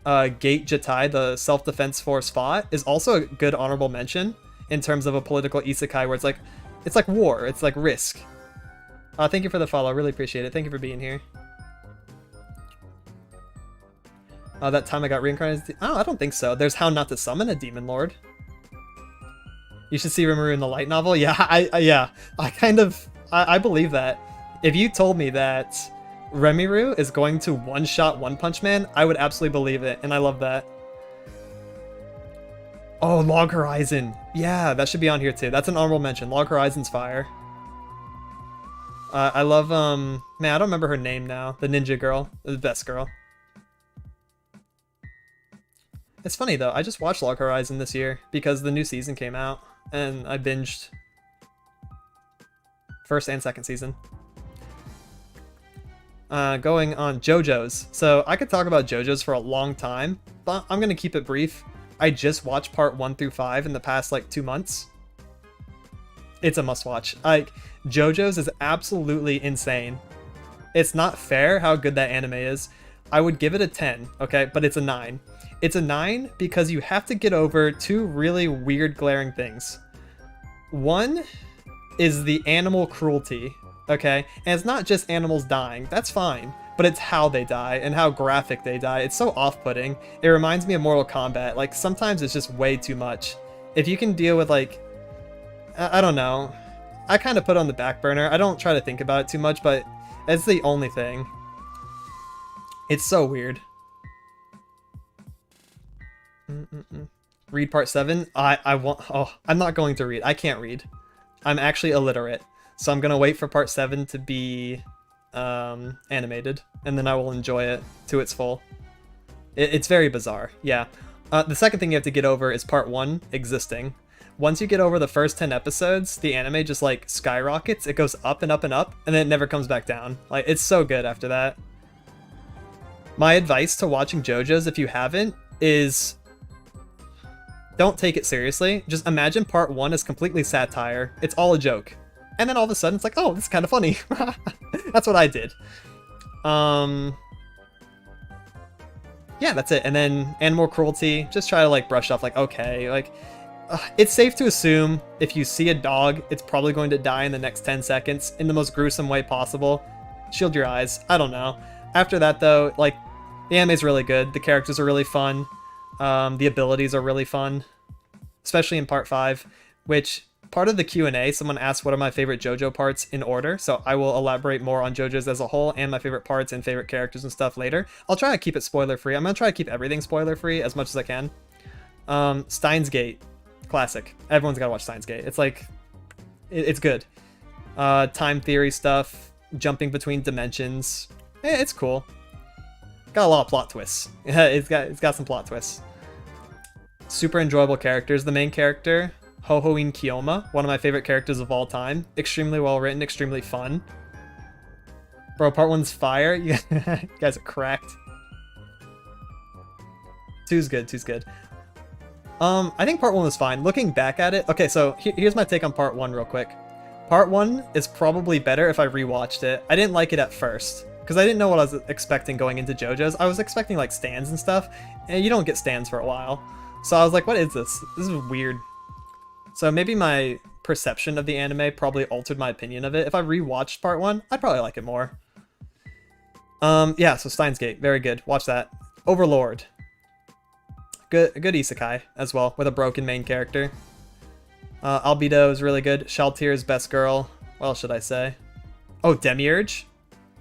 Gate Jatai, the Self-Defense Force Fought, is also a good honorable mention in terms of a political isekai where it's like war, it's like risk. Thank you for the follow, really appreciate it. Thank you for being here. That time I got reincarnated. Oh, I don't think so. There's How Not to Summon a Demon Lord. You should see Rimuru in the light novel. Yeah, I believe that. If you told me that Rimuru is going to one-shot One Punch Man, I would absolutely believe it, and I love that. Oh, Log Horizon. Yeah, that should be on here too. That's an honorable mention. Log Horizon's fire. I love, man, I don't remember her name now. The ninja girl. The best girl. It's funny though, I just watched Log Horizon this year because the new season came out, and I binged first and second season. Going on JoJo's. So I could talk about JoJo's for a long time, but I'm gonna keep it brief. I just watched part 1 through 5 in the past like 2 months. It's a must watch. Like, JoJo's is absolutely insane. It's not fair how good that anime is. I would give it a 10, okay, but it's a 9. It's a 9 because you have to get over 2 really weird glaring things. One is the animal cruelty, okay? And it's not just animals dying, that's fine, but it's how they die and how graphic they die. It's so off-putting. It reminds me of Mortal Kombat. Like, sometimes it's just way too much. If you can deal with, like, I don't know. I kind of put it on the back burner. I don't try to think about it too much, but it's the only thing. It's so weird. Read part 7? I'm not going to read. I can't read. I'm actually illiterate. So I'm gonna wait for part 7 to be animated, and then I will enjoy it to its full. It's very bizarre, yeah. The second thing you have to get over is part 1 existing. Once you get over the first 10 episodes, the anime just like skyrockets. It goes up and up and up, and then it never comes back down. Like, it's so good after that. My advice to watching JoJo's, if you haven't, is don't take it seriously. Just imagine part 1 is completely satire. It's all a joke. And then all of a sudden it's like, oh, this is kind of funny. That's what I did. Yeah, that's it. And then animal cruelty, just try to like brush off like, okay, like, it's safe to assume if you see a dog, it's probably going to die in the next 10 seconds in the most gruesome way possible. Shield your eyes. I don't know. After that though, like, the anime's really good. The characters are really fun. The abilities are really fun, especially in part 5, which part of the Q&A, someone asked what are my favorite JoJo parts in order, so I will elaborate more on JoJo's as a whole and my favorite parts and favorite characters and stuff later. I'll try to keep it spoiler free. I'm gonna try to keep everything spoiler free as much as I can. Steins Gate, classic. Everyone's gotta watch Steins Gate. It's like, it's good. Time theory stuff, jumping between dimensions. It's cool. Got a lot of plot twists. It's got some plot twists. Super enjoyable characters. The main character, Hohoin Kiyoma, one of my favorite characters of all time. Extremely well written, extremely fun. Bro, part 1's fire. You guys are cracked. 2's good, 2's good. I think part 1 was fine. Looking back at it, okay, so here's my take on part 1 real quick. Part 1 is probably better if I rewatched it. I didn't like it at first, because I didn't know what I was expecting going into JoJo's. I was expecting like stands and stuff, and you don't get stands for a while. So I was like, what is this? This is weird. So maybe my perception of the anime probably altered my opinion of it. If I rewatched part 1, I'd probably like it more. Yeah, so Steins Gate, very good. Watch that. Overlord. Good isekai as well, with a broken main character. Albedo is really good. Shaltyr's best girl. What else should I say? Oh, Demiurge.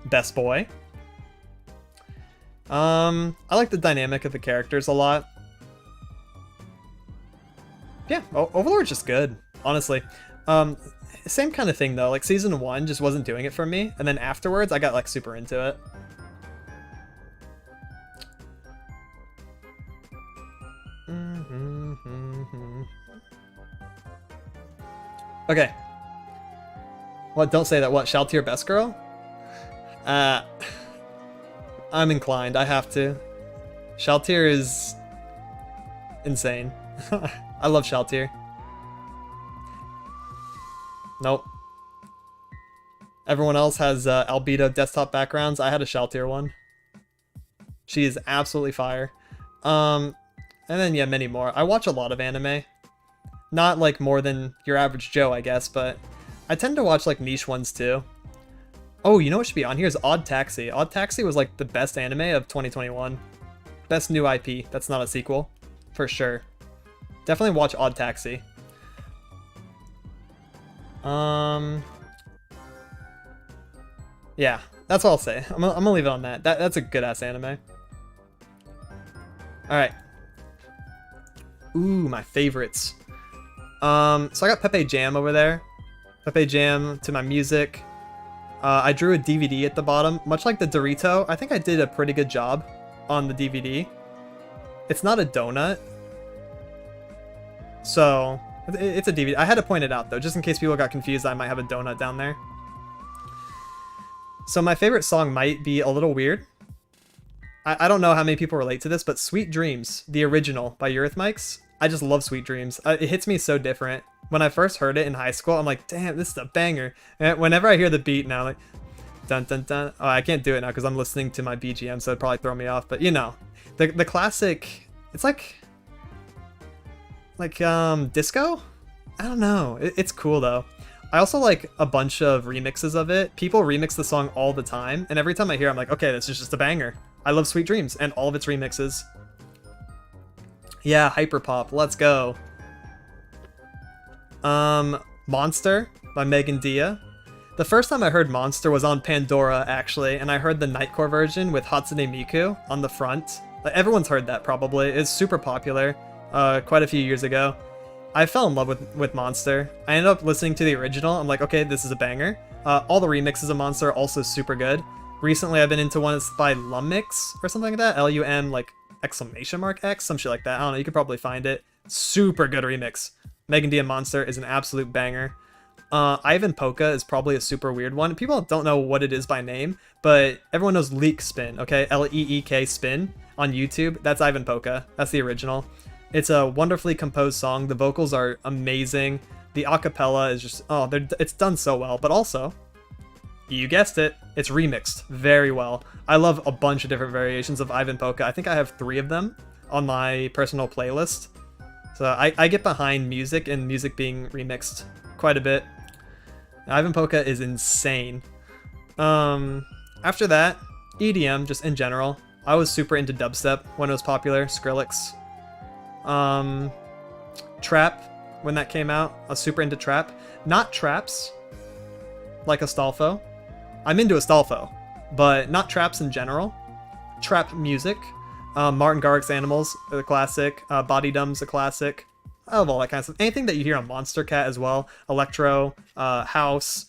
Best boy. I like the dynamic of the characters a lot. Yeah, Overlord's just good, honestly. Same kind of thing though, like season 1 just wasn't doing it for me, and then afterwards I got like super into it. Okay. What, don't say that. What, Shaltyr best girl? I'm inclined, I have to. Shaltyr is insane. I love Shaltyr. Nope. Everyone else has Albedo desktop backgrounds. I had a Shaltyr one. She is absolutely fire. And then, yeah, many more. I watch a lot of anime. Not, like, more than your average Joe, I guess, but I tend to watch, like, niche ones, too. Oh, you know what should be on here is Odd Taxi. Odd Taxi was, like, the best anime of 2021. Best new IP. That's not a sequel. For sure. Definitely watch Odd Taxi. Yeah, that's all I'll say. I'm gonna leave it on that. That's a good-ass anime. Alright. Ooh, my favorites. So I got Pepe Jam over there. Pepe Jam to my music. I drew a DVD at the bottom. Much like the Dorito, I think I did a pretty good job on the DVD. It's not a donut. So, it's a DVD. I had to point it out, though, just in case people got confused. I might have a donut down there. So my favorite song might be a little weird. I don't know how many people relate to this, but Sweet Dreams, the original by Eurythmics. I just love Sweet Dreams. It hits me so different. When I first heard it in high school, I'm like, damn, this is a banger. And whenever I hear the beat now, like, dun dun dun. Oh, I can't do it now because I'm listening to my BGM, so it'd probably throw me off. But you know, the classic, it's like disco? I don't know. It's cool though. I also like a bunch of remixes of it. People remix the song all the time, and every time I hear it, I'm like, okay, this is just a banger. I love Sweet Dreams and all of its remixes. Yeah, Hyperpop, let's go. Monster by Megan Dia. The first time I heard Monster was on Pandora, actually, and I heard the Nightcore version with Hatsune Miku on the front. Like, everyone's heard that, probably. It's super popular, quite a few years ago. I fell in love with Monster. I ended up listening to the original. I'm like, okay, this is a banger. All the remixes of Monster are also super good. Recently, I've been into one that's by Lummix or something like that. L-U-M, like, exclamation mark X, some shit like that. I don't know, you could probably find it. Super good remix. Megan Dia Monster is an absolute banger. Ivan Polka is probably a super weird one. People don't know what it is by name, but everyone knows Leek Spin, okay? L-E-E-K Spin on YouTube. That's Ivan Polka. That's the original. It's a wonderfully composed song. The vocals are amazing. The acapella is just, oh, it's done so well. But also, you guessed it, it's remixed very well. I love a bunch of different variations of Ivan Polka. I think I have 3 of them on my personal playlist. So I get behind music and music being remixed quite a bit. Ivan Polka is insane. After that, EDM, just in general. I was super into dubstep when it was popular. Skrillex. Trap, when that came out. I was super into trap. Not traps, like Astolfo. I'm into Astolfo, but not traps in general. Trap music. Martin Garrix's Animals, a classic. Body Dumb's a classic. I love all that kind of stuff. Anything that you hear on Monster Cat as well. Electro, house,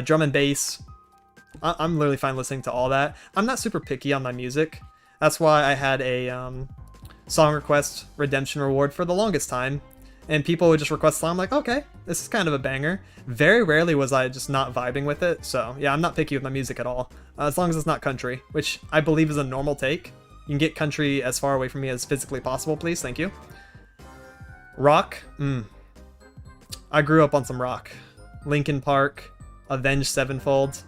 drum and bass. I'm literally fine listening to all that. I'm not super picky on my music. That's why I had a song request redemption reward for the longest time. And people would just request a song. I'm like, okay, this is kind of a banger. Very rarely was I just not vibing with it. So yeah, I'm not picky with my music at all. As long as it's not country, which I believe is a normal take. You can get country as far away from me as physically possible, please. Thank you. Rock. I grew up on some rock. Linkin Park. Avenged Sevenfold.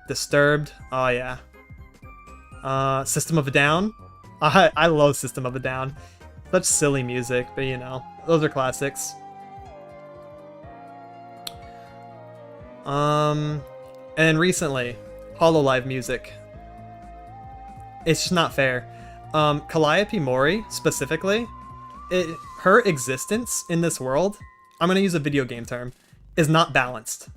Disturbed. Oh yeah. System of a Down. I love System of a Down. Such silly music, but you know, those are classics. And recently, Hololive music. It's just not fair. Calliope Mori, specifically, her existence in this world, I'm gonna use a video game term, is not balanced.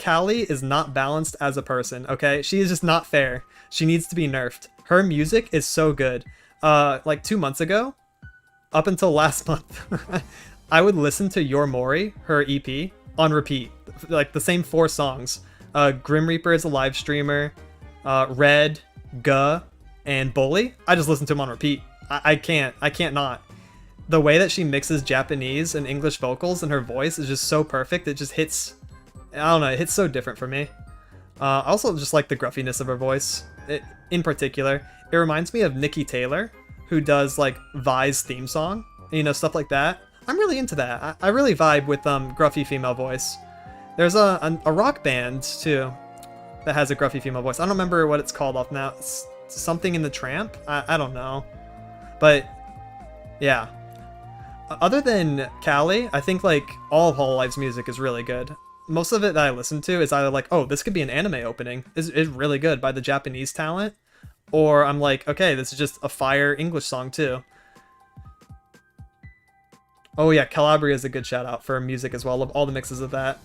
Callie is not balanced as a person, okay? She is just not fair. She needs to be nerfed. Her music is so good. Like 2 months ago, up until last month, I would listen to Your Mori, her EP, on repeat. Like the same 4 songs. Grim Reaper is a live streamer. Red, Guh, and Bully. I just listen to them on repeat. I can't not. The way that she mixes Japanese and English vocals and her voice is just so perfect. It just hits, I don't know, it hits so different for me. I also just like the gruffiness of her voice. In particular, it reminds me of Nikki Taylor, who does like Vi's theme song, you know, stuff like that. I'm really into that. I really vibe with gruffy female voice. There's a rock band too that has a gruffy female voice. I don't remember what it's called off now. It's something in the Tramp. I don't know, but yeah. Other than Callie, I think like all of Hololive's music is really good. Most of it that I listen to is either like, oh, this could be an anime opening. It's really good by the Japanese talent. Or I'm like, okay, this is just a fire English song too. Oh yeah, Calabria is a good shout out for music as well. Love all the mixes of that.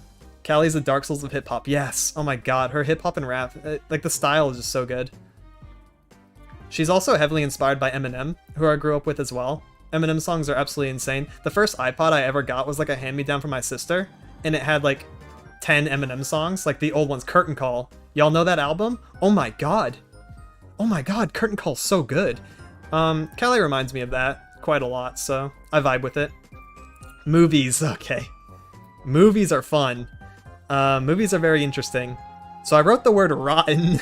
Callie's the Dark Souls of hip hop. Yes. Oh my god, her hip hop and rap, like the style is just so good. She's also heavily inspired by Eminem, who I grew up with as well. Eminem songs are absolutely insane. The first iPod I ever got was like a hand-me-down from my sister, and it had like 10 Eminem songs, like the old ones. Curtain Call. Y'all know that album? Oh my god. Oh my god, Curtain Call's so good. Callie reminds me of that quite a lot, so I vibe with it. Movies, okay. Movies are fun. Movies are very interesting. So I wrote the word rotten.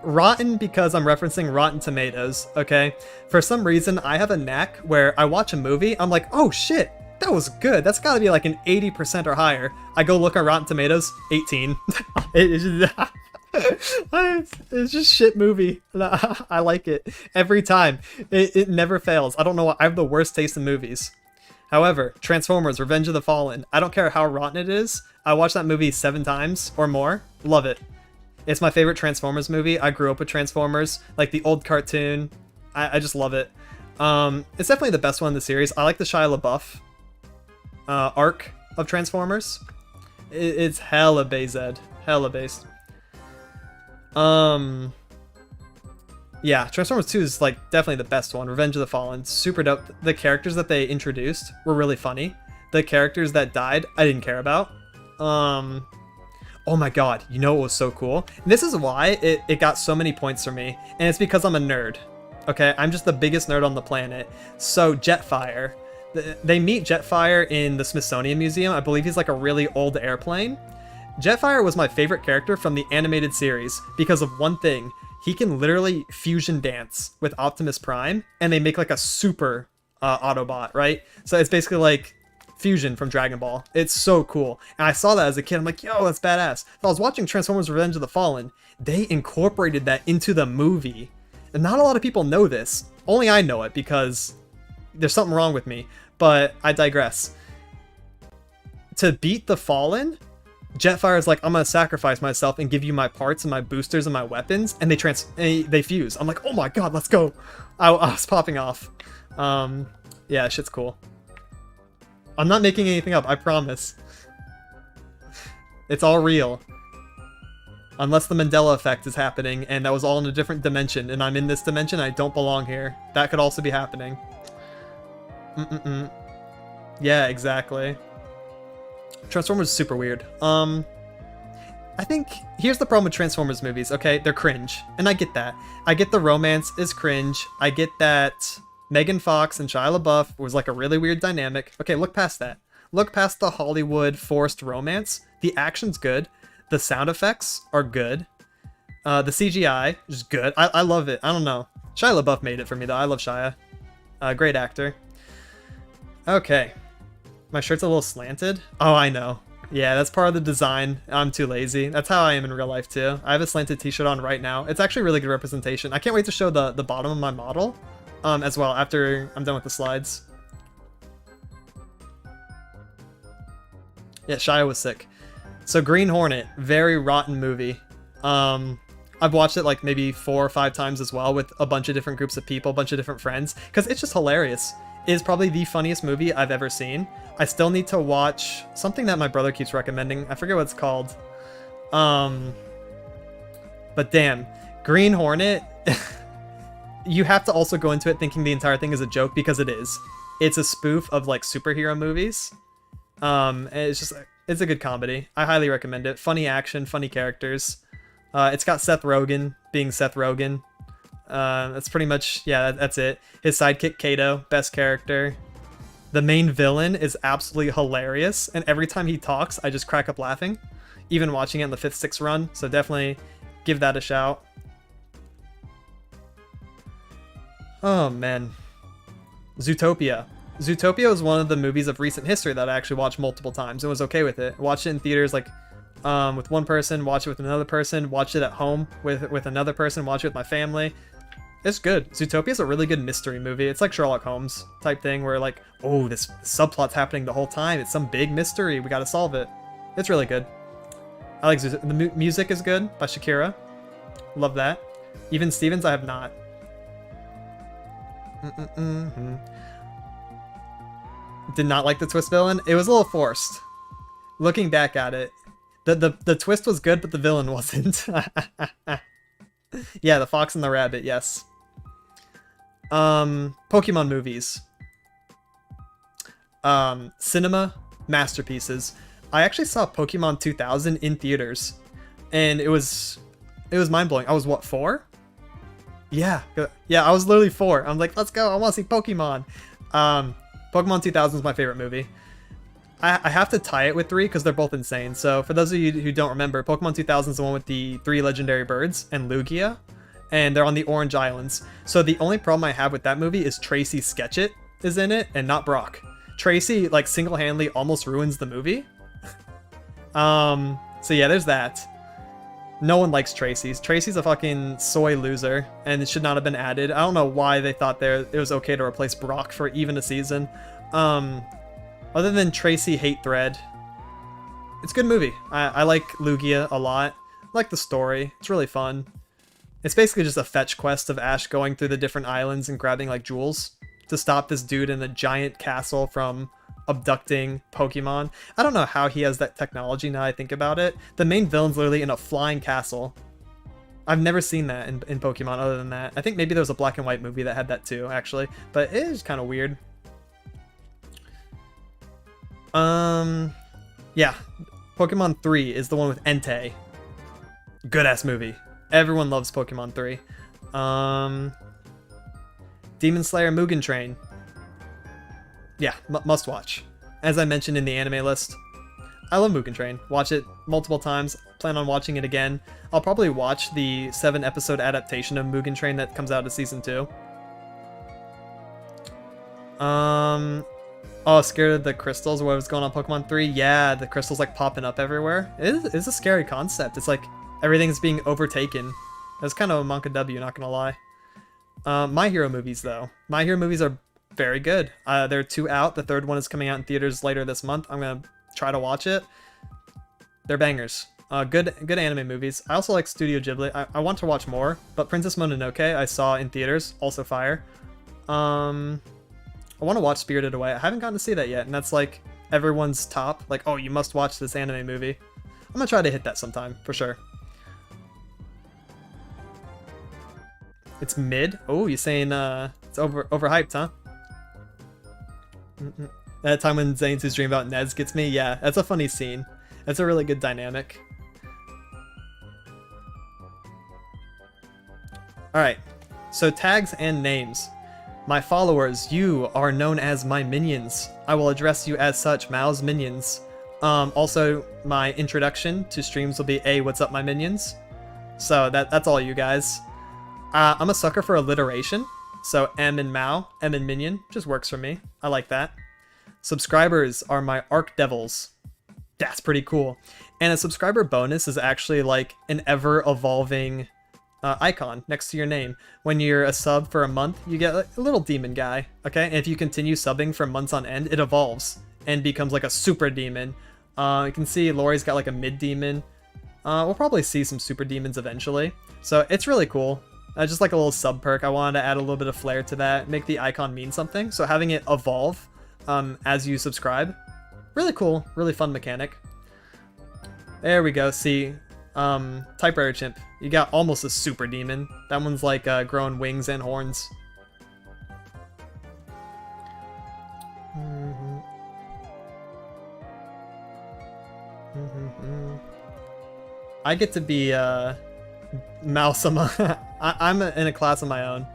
Rotten because I'm referencing Rotten Tomatoes, okay? For some reason, I have a knack where I watch a movie, I'm like, oh shit, that was good. That's gotta be like an 80% or higher. I go look on Rotten Tomatoes, 18. It's just shit movie. I like it every time. It never fails. I don't know why. I have the worst taste in movies. However, Transformers Revenge of the Fallen, I don't care how rotten it is. I watched that movie 7 times or more. Love it. It's my favorite Transformers movie. I grew up with Transformers, like the old cartoon. I just love it. It's definitely the best one in the series. I like the Shia LaBeouf arc of Transformers. It's hella based. Hella based. Yeah, Transformers 2 is like definitely the best one. Revenge of the Fallen, super dope. The characters that they introduced were really funny. The characters that died, I didn't care about. Oh my god, you know what was so cool? And this is why it got so many points for me, and it's because I'm a nerd. Okay, I'm just the biggest nerd on the planet. So Jetfire, they meet Jetfire in the Smithsonian Museum. I believe he's like a really old airplane. Jetfire was my favorite character from the animated series because of one thing. He can literally fusion dance with Optimus Prime, and they make like a super Autobot, right? So it's basically like Fusion from Dragon Ball. It's so cool. And I saw that as a kid. I'm like, yo, that's badass. So I was watching Transformers Revenge of the Fallen. They incorporated that into the movie. And not a lot of people know this. Only I know it because there's something wrong with me. But I digress. To beat the Fallen, Jetfire is like, I'm gonna sacrifice myself and give you my parts and my boosters and my weapons, and they fuse. I'm like, oh my god, let's go. I was popping off. Yeah, shit's cool. I'm not making anything up, I promise. It's all real. Unless the Mandela effect is happening, and that was all in a different dimension, and I'm in this dimension, I don't belong here. That could also be happening. Yeah, exactly. Transformers is super weird. I think here's the problem with Transformers movies, okay? They're cringe, and I get that. I get the romance is cringe. I get that Megan Fox and Shia LaBeouf was like a really weird dynamic. Okay, look past that. Look past the Hollywood forced romance. The action's good. The sound effects are good. The CGI is good. I love it. I don't know. Shia LaBeouf made it for me, though. I love Shia. Great actor. Okay. My shirt's a little slanted. Oh, I know. Yeah, that's part of the design. I'm too lazy. That's how I am in real life, too. I have a slanted t-shirt on right now. It's actually really good representation. I can't wait to show the bottom of my model as well after I'm done with the slides. Yeah, Shia was sick. So Green Hornet, very rotten movie. I've watched it like maybe 4 or 5 times as well with a bunch of different groups of people, a bunch of different friends, because it's just hilarious. It is probably the funniest movie I've ever seen. I still need to watch something that my brother keeps recommending. I forget what it's called. But damn, Green Hornet, you have to also go into it thinking the entire thing is a joke, because it is. It's a spoof of like superhero movies. And it's a good comedy. I highly recommend it. Funny action, funny characters. It's got Seth Rogen being Seth Rogen. That's pretty much, yeah, that's it. His sidekick Kato, best character. The main villain is absolutely hilarious, and every time he talks, I just crack up laughing, even watching it in the 5th, 6th run, so definitely give that a shout. Oh man. Zootopia. Zootopia was one of the movies of recent history that I actually watched multiple times and was okay with it. Watched it in theaters like with one person, watch it with another person, watch it at home with another person, watch it with my family. It's good. Zootopia is a really good mystery movie. It's like Sherlock Holmes type thing where like, oh, this subplot's happening the whole time. It's some big mystery. We got to solve it. It's really good. I like Zootopia. The music is good by Shakira. Love that. Even Stevens, I have not. Did not like the twist villain. It was a little forced. Looking back at it, the twist was good, but the villain wasn't. Yeah, the fox and the rabbit, yes. Pokemon movies. Cinema masterpieces. I actually saw Pokemon 2000 in theaters, and it was mind-blowing. I was what, 4? Yeah, I was literally 4. I'm like, let's go, I want to see Pokemon. Pokemon 2000 is my favorite movie. I have to tie it with 3 because they're both insane. So for those of you who don't remember, Pokemon 2000 is the one with the 3 legendary birds and Lugia, and they're on the Orange Islands. So the only problem I have with that movie is Tracy Sketchit is in it and not Brock. Tracy like single-handedly almost ruins the movie. So yeah, there's that. No one likes Tracy's. Tracy's a fucking soy loser, and it should not have been added. I don't know why they thought it was okay to replace Brock for even a season. Other than Tracy hate thread, it's a good movie. I like Lugia a lot. I like the story. It's really fun. It's basically just a fetch quest of Ash going through the different islands and grabbing like jewels to stop this dude in a giant castle from abducting Pokemon. I don't know how he has that technology now I think about it. The main villain's literally in a flying castle. I've never seen that in Pokemon other than that. I think maybe there was a black and white movie that had that too, actually. But it is kind of weird. Yeah. Pokemon 3 is the one with Entei. Good-ass movie. Everyone loves Pokemon 3. Demon Slayer Mugen Train. Yeah, must watch. As I mentioned in the anime list, I love Mugen Train. Watch it multiple times. Plan on watching it again. I'll probably watch the 7-episode adaptation of Mugen Train that comes out of season 2. Oh, scared of the crystals? What was going on in Pokemon 3? Yeah, the crystals like popping up everywhere. It's a scary concept. It's like everything's being overtaken. That's kind of a Monka W, not gonna lie. My Hero movies, though. My Hero movies are very good. There are 2 out. The 3rd one is coming out in theaters later this month. I'm gonna try to watch it. They're bangers. Good anime movies. I also like Studio Ghibli. I want to watch more, but Princess Mononoke I saw in theaters. Also fire. I want to watch Spirited Away. I haven't gotten to see that yet, and that's like everyone's top. Like, oh, you must watch this anime movie. I'm gonna try to hit that sometime, for sure. It's mid? Oh, you're saying it's overhyped, huh? That time when Zane's dream about Nez gets me? Yeah, that's a funny scene. That's a really good dynamic. Alright, so tags and names. My followers, you are known as my minions. I will address you as such, Maou's minions. Also, my introduction to streams will be, hey, what's up, my minions? So that's all you guys. I'm a sucker for alliteration, so M and Maou, M and minion, just works for me. I like that. Subscribers are my Arc Devils. That's pretty cool. And a subscriber bonus is actually like an ever-evolving icon next to your name. When you're a sub for a month, you get a little demon guy, okay? And if you continue subbing for months on end, it evolves and becomes like a super demon. You can see Lori's got like a mid demon. We'll probably see some super demons eventually. So it's really cool. Just like a little sub perk. I wanted to add a little bit of flair to that, make the icon mean something. So having it evolve as you subscribe, really cool, really fun mechanic. There we go. See, Typewriter Chimp. You got almost a super demon. That one's like growing wings and horns. I get to be Maou. I'm in a class of my own.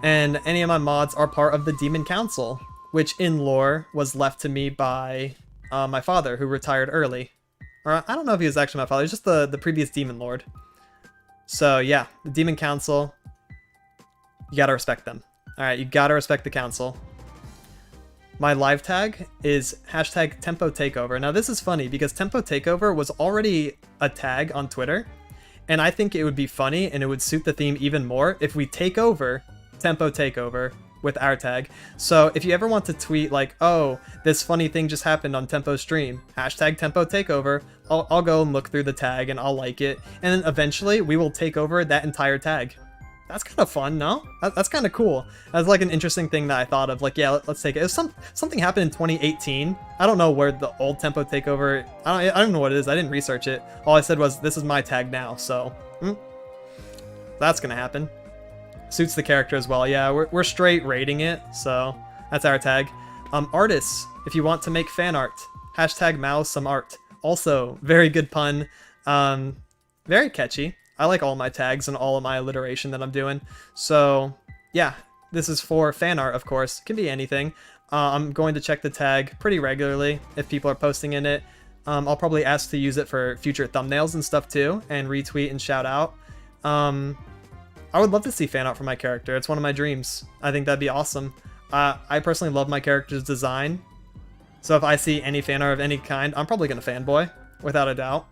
And any of my mods are part of the Demon Council, which in lore was left to me by my father, who retired early. Or I don't know if he was actually my father, he's just the previous Demon Lord. So yeah, the Demon Council, you gotta respect them. Alright, you gotta respect the council. My live tag is hashtag Tempo Takeover. Now this is funny because Tempo Takeover was already a tag on Twitter, and I think it would be funny and it would suit the theme even more if we take over Tempo Takeover with our tag. So if you ever want to tweet like, oh, this funny thing just happened on Tempo stream, hashtag Tempo Takeover, I'll go and look through the tag and I'll like it, and then eventually we will take over that entire tag. That's kind of fun, no? That's kind of cool. That's like an interesting thing that I thought of. Like, yeah, let's take it. If something happened in 2018. I don't know where the old Tempo Takeover. I don't know what it is. I didn't research it. All I said was this is my tag now. So that's gonna happen. Suits the character as well. Yeah, we're straight rating it. So that's our tag. Artists, if you want to make fan art, hashtag Maou some art. Also, very good pun. Very catchy. I like all my tags and all of my alliteration that I'm doing. So yeah, this is for fan art, of course. It can be anything. I'm going to check the tag pretty regularly if people are posting in it. I'll probably ask to use it for future thumbnails and stuff too, and retweet and shout out. I would love to see fan art for my character. It's one of my dreams. I think that'd be awesome. I personally love my character's design. So if I see any fan art of any kind, I'm probably going to fanboy, without a doubt.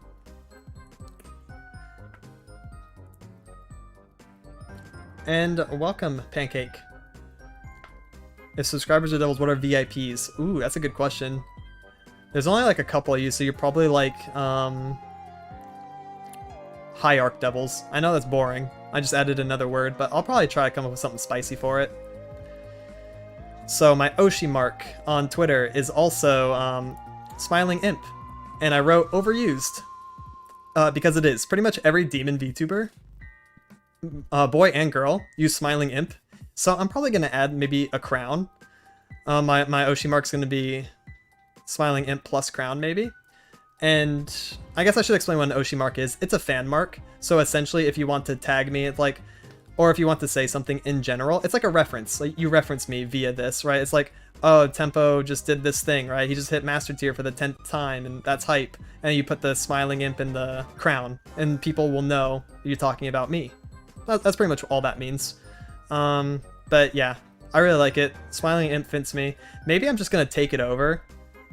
And welcome, Pancake. If subscribers are devils, what are VIPs? Ooh, that's a good question. There's only like a couple of you, so you're probably like high arc devils. I know that's boring. I just added another word, but I'll probably try to come up with something spicy for it. So my Oshi mark on Twitter is also Smiling Imp, and I wrote overused because it is. Pretty much every demon VTuber, boy and girl, use Smiling Imp. So I'm probably going to add maybe a crown. My Oshi mark's going to be Smiling Imp plus crown maybe. And I guess I should explain what an Oshi mark is. It's a fan mark. So essentially if you want to tag me, it's like, or if you want to say something in general, it's like a reference. Like you reference me via this, right? It's like, oh, Tempo just did this thing, right? He just hit Master Tier for the 10th time, and that's hype. And you put the Smiling Imp in the crown, and people will know you're talking about me. That's pretty much all that means. But yeah, I really like it. Smiling Imp fits me. Maybe I'm just gonna take it over.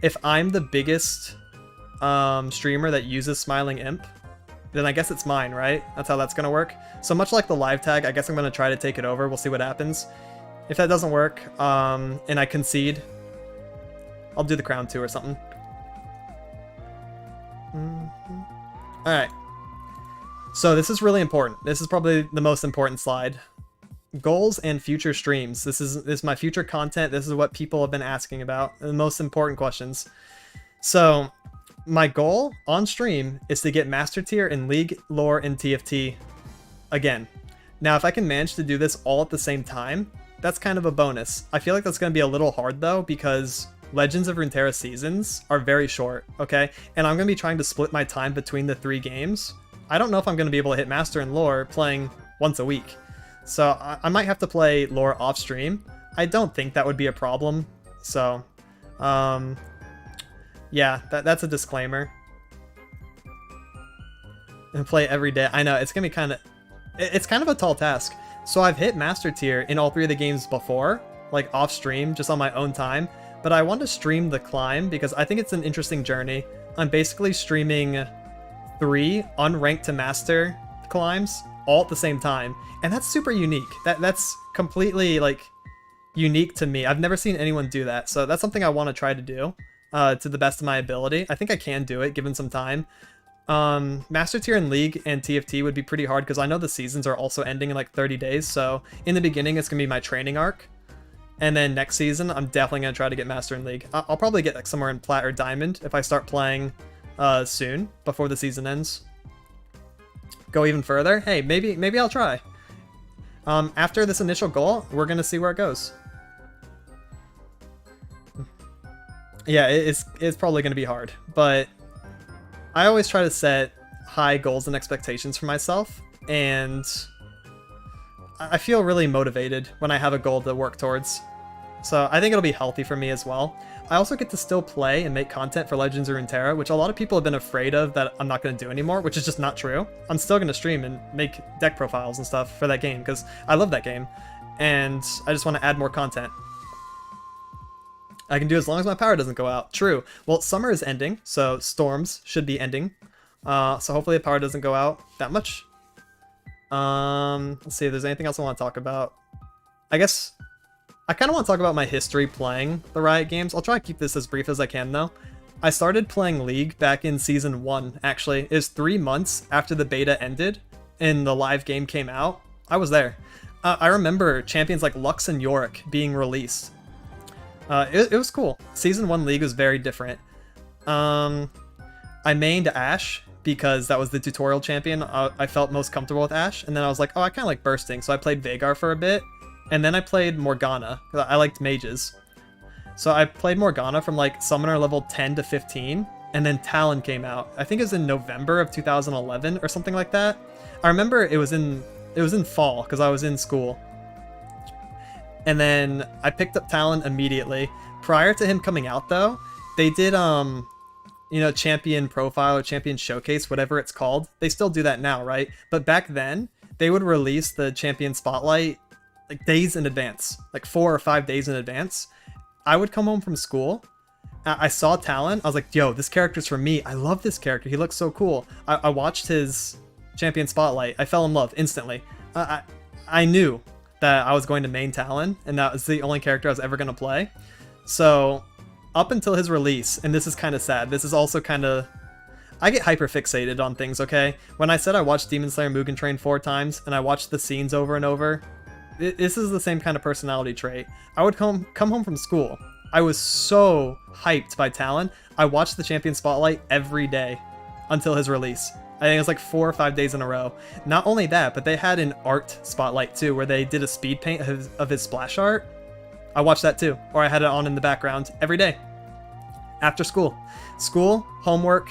If I'm the biggest streamer that uses Smiling Imp, then I guess it's mine, right? That's how that's gonna work. So much like the live tag, I guess I'm gonna try to take it over. We'll see what happens. If that doesn't work, and I concede, I'll do the crown too or something. Alright. So this is really important. This is probably the most important slide. Goals and future streams. This is my future content. This is what people have been asking about. The most important questions. So my goal on stream is to get Master Tier in League, Lore, and TFT again. Now, if I can manage to do this all at the same time, that's kind of a bonus. I feel like that's going to be a little hard though, because Legends of Runeterra seasons are very short, okay? And I'm going to be trying to split my time between the 3 games. I don't know if I'm going to be able to hit Master and Lore playing once a week. So I might have to play lore off stream. I don't think that would be a problem. So, yeah, that's a disclaimer. And play every day. I know, it's gonna be it's kind of a tall task. So I've hit Master Tier in all 3 of the games before, like off stream, just on my own time. But I want to stream the climb because I think it's an interesting journey. I'm basically streaming 3 unranked to master climbs all at the same time. And that's super unique. That's completely like unique to me. I've never seen anyone do that. So that's something I want to try to do to the best of my ability. I think I can do it given some time. Master Tier in League and TFT would be pretty hard because I know the seasons are also ending in like 30 days. So in the beginning, it's going to be my training arc. And then next season, I'm definitely going to try to get Master in League. I'll probably get like somewhere in Plat or Diamond if I start playing soon, before the season ends. Go even further? Hey, maybe I'll try. After this initial goal, we're going to see where it goes. Yeah, it's probably going to be hard, but I always try to set high goals and expectations for myself, and I feel really motivated when I have a goal to work towards. So I think it'll be healthy for me as well. I also get to still play and make content for Legends of Runeterra, which a lot of people have been afraid of that I'm not going to do anymore, which is just not true. I'm still going to stream and make deck profiles and stuff for that game because I love that game, and I just want to add more content. I can do as long as my power doesn't go out. True. Well, summer is ending, so storms should be ending. So hopefully the power doesn't go out that much. Let's see if there's anything else I want to talk about. I guess I kind of want to talk about my history playing the Riot games. I'll try to keep this as brief as I can, though. I started playing League back in Season 1, actually. It was 3 months after the beta ended and the live game came out. I was there. I remember champions like Lux and Yorick being released. It was cool. Season 1 League was very different. I mained Ashe because that was the tutorial champion. I felt most comfortable with Ashe, and then I was like, oh, I kind of like bursting, so I played Veigar for a bit, and then I played Morgana. I liked mages. So I played Morgana from like summoner level 10 to 15, and then Talon came out. I think it was in November of 2011 or something like that. I remember it was in fall because I was in school. And then I picked up Talon immediately. Prior to him coming out, though, they did you know, champion profile or champion showcase, whatever it's called. They still do that now, right? But back then, they would release the champion spotlight like days in advance, like 4 or 5 days in advance. I would come home from school. I saw Talon. I was like, yo, this character's for me. I love this character. He looks so cool. I watched his champion spotlight. I fell in love instantly. I knew that I was going to main Talon, and that was the only character I was ever going to play. So up until his release, and this is kind of sad, this is also kind of... I get hyper fixated on things, okay? When I said I watched Demon Slayer Mugen Train 4 times, and I watched the scenes over and over, this is the same kind of personality trait. I would come home from school. I was so hyped by Talon. I watched the Champion Spotlight every day until his release. I think it was like 4 or 5 days in a row. Not only that, but they had an art spotlight too, where they did a speed paint of his splash art. I watched that too, or I had it on in the background every day. After school. School, homework,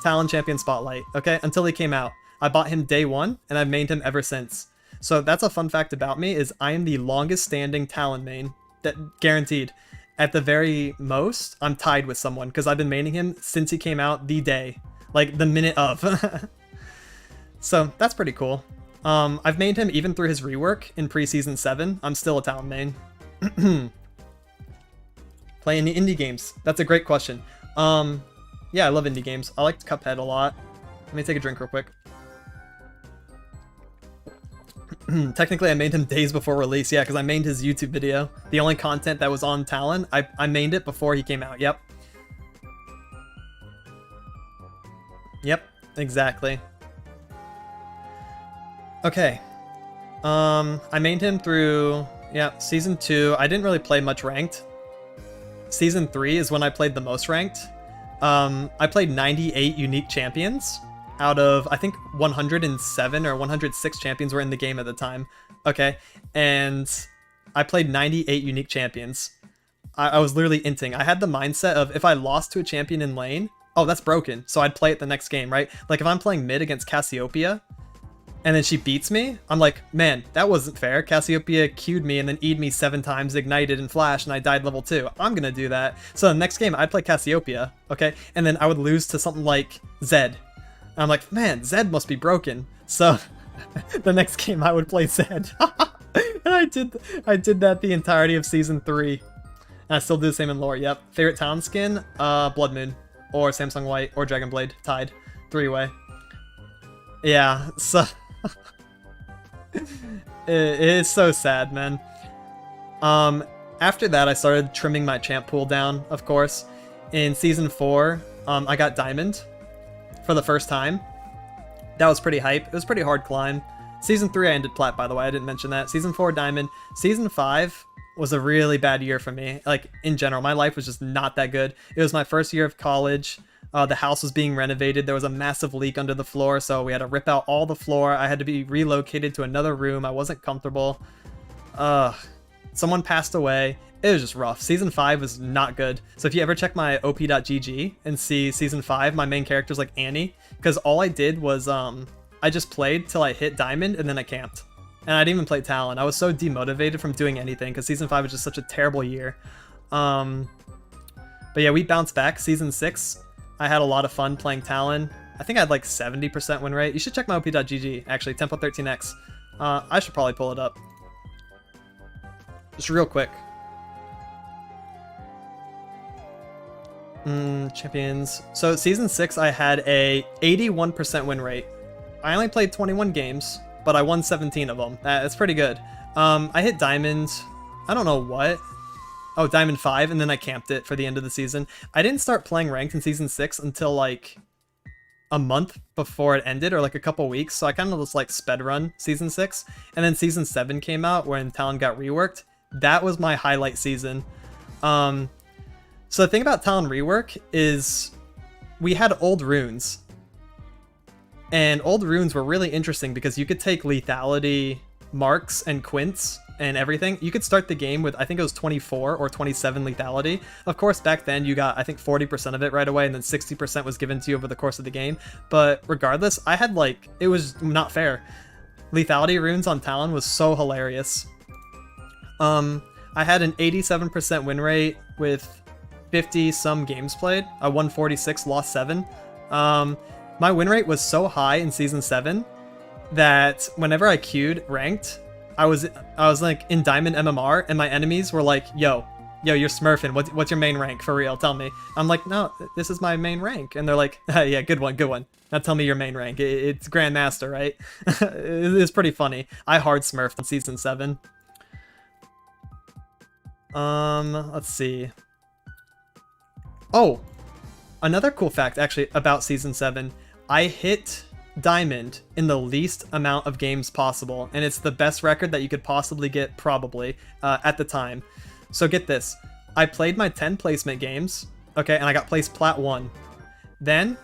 Talon Champion Spotlight, okay? Until he came out. I bought him day 1, and I've mained him ever since. So that's a fun fact about me, is I am the longest standing Talon main. That guaranteed. At the very most, I'm tied with someone, because I've been maining him since he came out the day. Like, the minute of. So, that's pretty cool. I've mained him even through his rework in pre-season 7. I'm still a Talon main. Play any indie games? That's a great question. Yeah, I love indie games. I liked Cuphead a lot. Let me take a drink real quick. Technically, I mained him days before release. Yeah, because I mained his YouTube video. The only content that was on Talon, I mained it before he came out. Yep. Yep, exactly. Okay. I mained him through, yeah, Season 2. I didn't really play much ranked. Season 3 is when I played the most ranked. I played 98 unique champions out of, I think, 107 or 106 champions were in the game at the time. Okay, and I played 98 unique champions. I was literally inting. I had the mindset of if I lost to a champion in lane, oh, that's broken, so I'd play it the next game, right? Like if I'm playing mid against Cassiopeia, and then she beats me, I'm like, man, that wasn't fair. Cassiopeia Q'd me and then E'd me 7 times, ignited and flashed, and I died level 2. I'm gonna do that. So the next game, I'd play Cassiopeia, okay? And then I would lose to something like Zed. And I'm like, man, Zed must be broken. So the next game, I would play Zed. And I did that the entirety of Season 3. And I still do the same in lore, yep. Favorite talent skin? Blood Moon, or Samsung White, or Dragon Blade, tied. 3-way. Yeah, so... it is so sad, man. After that, I started trimming my champ pool down, of course. In Season 4, I got Diamond for the first time. That was pretty hype. It was a pretty hard climb. Season 3, I ended Plat, by the way. I didn't mention that. Season 4, Diamond. Season 5 was a really bad year for me. Like, in general, my life was just not that good. It was my first year of college. The house was being renovated. There was a massive leak under the floor, so we had to rip out all the floor. I had to be relocated to another room. I wasn't comfortable. Someone passed away. It was just rough. Season 5 was not good. So if you ever check my op.gg and see Season 5, my main character's like Annie, because all I did was I just played till I hit Diamond, and then I camped. And I didn't even play Talon. I was so demotivated from doing anything, because Season 5 was just such a terrible year. But yeah, we bounced back. Season 6, I had a lot of fun playing Talon. I think I had like 70% win rate. You should check my op.gg, actually, Tempo13x. I should probably pull it up. Just real quick. Champions. So Season 6, I had a 81% win rate. I only played 21 games, but I won 17 of them. That's pretty good. I hit Diamond, I don't know what. Oh, Diamond 5, and then I camped it for the end of the season. I didn't start playing ranked in Season 6 until like a month before it ended, or like a couple weeks, so I kind of just like sped run Season 6. And then Season 7 came out when Talon got reworked. That was my highlight season. So the thing about Talon rework is we had old runes. And old runes were really interesting because you could take lethality marks and quints and everything. You could start the game with, I think it was 24 or 27 lethality. Of course, back then you got, I think, 40% of it right away, and then 60% was given to you over the course of the game. But regardless, I had like, it was not fair. Lethality runes on Talon was so hilarious. I had an 87% win rate with 50 some games played. I won 46, lost 7. My win rate was so high in Season 7 that whenever I queued ranked, I was like in Diamond MMR, and my enemies were like, yo, you're smurfing. What's your main rank, for real? Tell me. I'm like, no, this is my main rank. And they're like, yeah, good one. Now tell me your main rank. It's Grandmaster, right? It's pretty funny. I hard smurfed in Season 7. Let's see. Oh, another cool fact actually about Season 7. I hit Diamond in the least amount of games possible, and it's the best record that you could possibly get, probably, at the time. So get this. I played my 10 placement games, okay, and I got placed Plat 1. Then,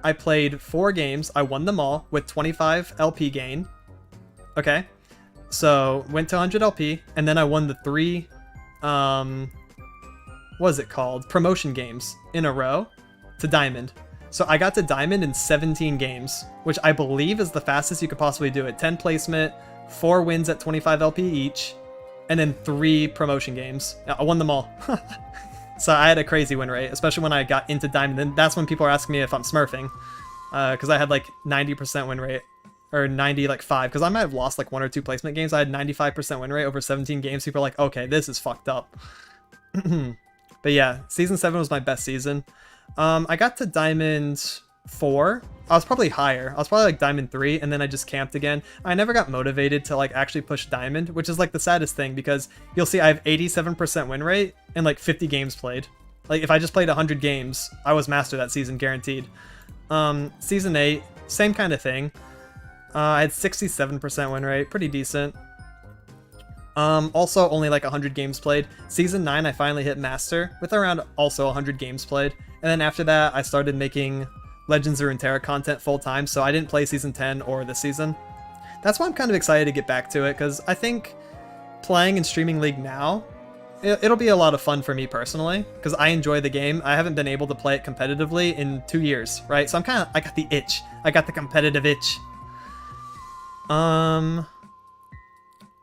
I played 4 games, I won them all, with 25 LP gain, okay? So, went to 100 LP, and then I won the 3, what is it called? Promotion games in a row to Diamond. So I got to Diamond in 17 games, which I believe is the fastest you could possibly do it. 10 placement, 4 wins at 25 LP each, and then 3 promotion games. I won them all. So I had a crazy win rate, especially when I got into Diamond. Then that's when people are asking me if I'm smurfing, because I had like 90% win rate, or 90 like 5, because I might have lost like 1 or 2 placement games. I had 95% win rate over 17 games. People are like, okay, this is fucked up. But yeah, Season 7 was my best season. I got to Diamond 4. I was probably higher. I was probably like Diamond 3, and then I just camped again. I never got motivated to like actually push Diamond, which is like the saddest thing, because you'll see I have 87% win rate and like 50 games played. Like if I just played 100 games, I was master that season, guaranteed. Season 8, same kind of thing. I had 67% win rate, pretty decent. Also only like 100 games played. Season 9, I finally hit Master with around also 100 games played. And then after that, I started making Legends of Runeterra content full time, so I didn't play Season 10 or this season. That's why I'm kind of excited to get back to it, because I think playing and streaming League now, it'll be a lot of fun for me personally, because I enjoy the game. I haven't been able to play it competitively in 2 years, right? So I got the itch. I got the competitive itch. Um,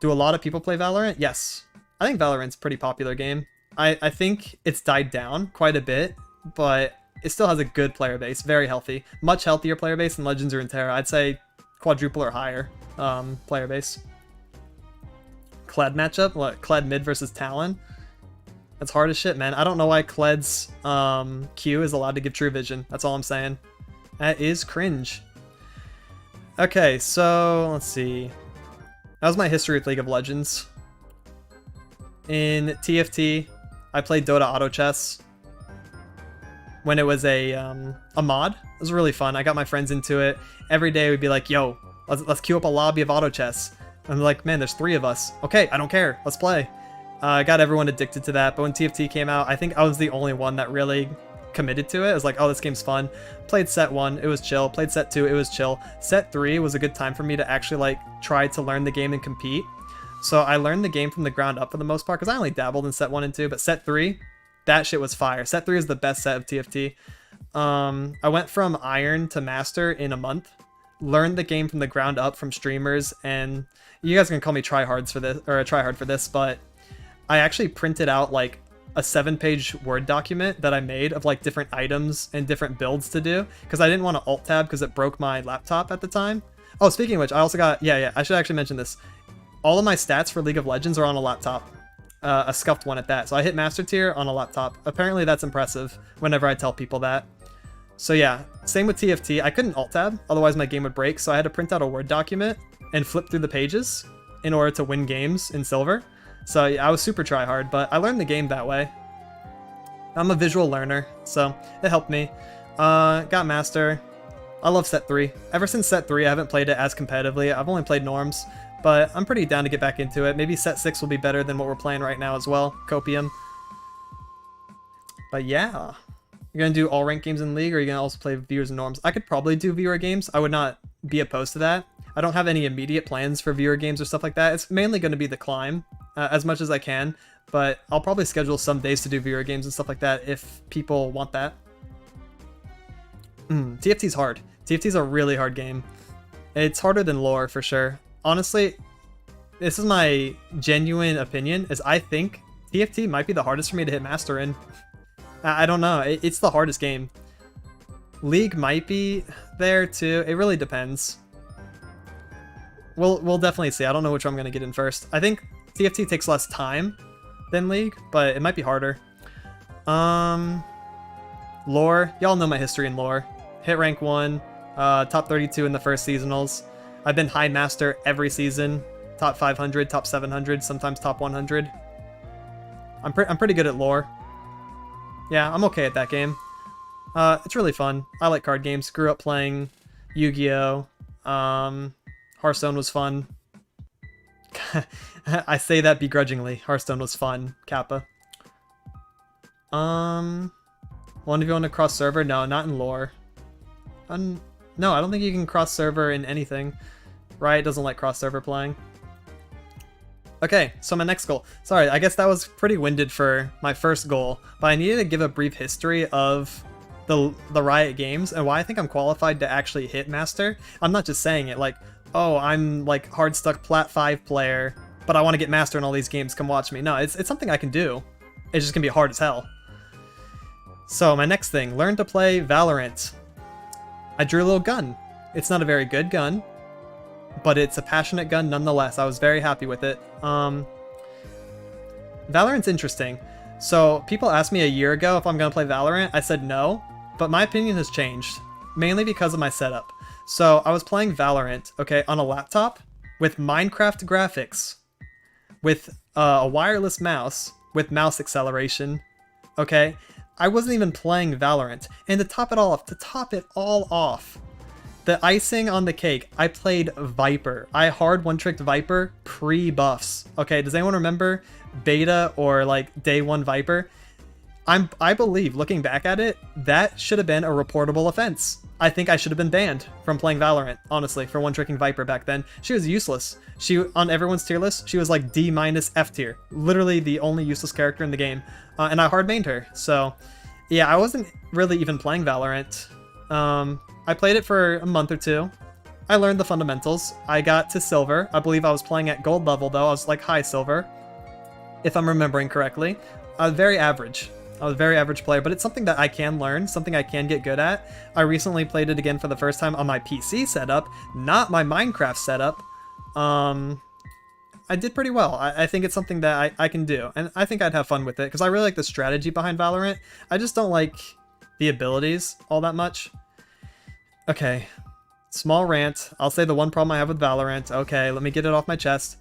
do a lot of people play Valorant? Yes. I think Valorant's a pretty popular game. I think it's died down quite a bit, but it still has a good player base, very healthy. Much healthier player base than Legends or Runeterra. I'd say quadruple or higher player base. Kled matchup? What? Kled mid versus Talon? That's hard as shit, man. I don't know why Kled's Q is allowed to give true vision. That's all I'm saying. That is cringe. Okay, so let's see. That was my history with League of Legends. In TFT, I played Dota Auto Chess when it was a mod. It was really fun. I got my friends into it. Every day we'd be like, yo, let's queue up a lobby of auto chess. And I'm like, man, there's 3 of us. Okay, I don't care. Let's play. I got everyone addicted to that. But when TFT came out, I think I was the only one that really committed to it. I was like, oh, this game's fun. Played set 1, it was chill. Played set 2, it was chill. Set 3 was a good time for me to actually like try to learn the game and compete. So I learned the game from the ground up for the most part, because I only dabbled in set 1 and 2, but set 3, that shit was fire. Set 3 is the best set of TFT. I went from Iron to Master in a month, learned the game from the ground up from streamers, and you guys can call me tryhards for this, or a tryhard for this, but I actually printed out like a 7-page Word document that I made of like different items and different builds to do, because I didn't want to alt tab because it broke my laptop at the time. Oh, speaking of which, I also got, yeah, I should actually mention this. All of my stats for League of Legends are on a laptop. A scuffed one at that. So I hit Master Tier on a laptop. Apparently that's impressive whenever I tell people that. So yeah, same with TFT. I couldn't alt-tab, otherwise my game would break, so I had to print out a Word document and flip through the pages in order to win games in Silver. So yeah, I was super try-hard, but I learned the game that way. I'm a visual learner, so it helped me. Got Master. I love Set 3. Ever since Set 3, I haven't played it as competitively. I've only played Norms. But I'm pretty down to get back into it. Maybe set 6 will be better than what we're playing right now as well. Copium. But yeah. You're going to do all ranked games in League, or are you going to also play viewers and norms? I could probably do viewer games. I would not be opposed to that. I don't have any immediate plans for viewer games or stuff like that. It's mainly going to be the climb as much as I can. But I'll probably schedule some days to do viewer games and stuff like that if people want that. TFT's hard. TFT's a really hard game. It's harder than lore for sure. Honestly, this is my genuine opinion, is I think TFT might be the hardest for me to hit Master in. I don't know, it's the hardest game. League might be there too, it really depends. We'll definitely see. I don't know which one I'm going to get in first. I think TFT takes less time than League, but it might be harder. Lore, y'all know my history in lore. Hit rank 1, top 32 in the first seasonals. I've been high master every season, top 500, top 700, sometimes top 100. I'm pretty good at lore. Yeah, I'm okay at that game. It's really fun. I like card games. Grew up playing Yu-Gi-Oh. Hearthstone was fun. I say that begrudgingly. Hearthstone was fun. Kappa. One of you want to cross server? No, not in lore. No, I don't think you can cross server in anything. Riot doesn't like cross server playing. Okay, so my next goal. Sorry, I guess that was pretty winded for my first goal, but I needed to give a brief history of the Riot games and why I think I'm qualified to actually hit Master. I'm not just saying it like, oh, I'm like hard stuck Plat 5 player, but I want to get Master in all these games, come watch me. No, it's something I can do. It's just gonna be hard as hell. So my next thing, learn to play Valorant. I drew a little gun. It's not a very good gun, but it's a passionate gun nonetheless. I was very happy with it. Valorant's interesting. So people asked me a year ago if I'm going to play Valorant. I said no, but my opinion has changed, mainly because of my setup. So I was playing Valorant, okay, on a laptop with Minecraft graphics, with a wireless mouse, with mouse acceleration, okay? I wasn't even playing Valorant. And to top it all off, the icing on the cake, I played Viper. I hard one-tricked Viper pre-buffs. Okay, does anyone remember beta or like day 1 Viper? I believe, looking back at it, that should have been a reportable offense. I think I should have been banned from playing Valorant, honestly, for one-tricking Viper back then. She was useless. She, on everyone's tier list, she was like D- F tier. Literally the only useless character in the game. And I hard mained her, so yeah, I wasn't really even playing Valorant. I played it for a month or two, I learned the fundamentals. I got to silver. I believe I was playing at gold level though. I was like high silver, if I'm remembering correctly. I was very average. I was a very average player, but it's something that I can learn, something I can get good at. I recently played it again for the first time on my PC setup, not my Minecraft setup. I did pretty well. I think it's something that I can do, and I think I'd have fun with it, because I really like the strategy behind Valorant. I just don't like the abilities all that much. Okay, small rant. I'll say the one problem I have with Valorant. Okay, let me get it off my chest.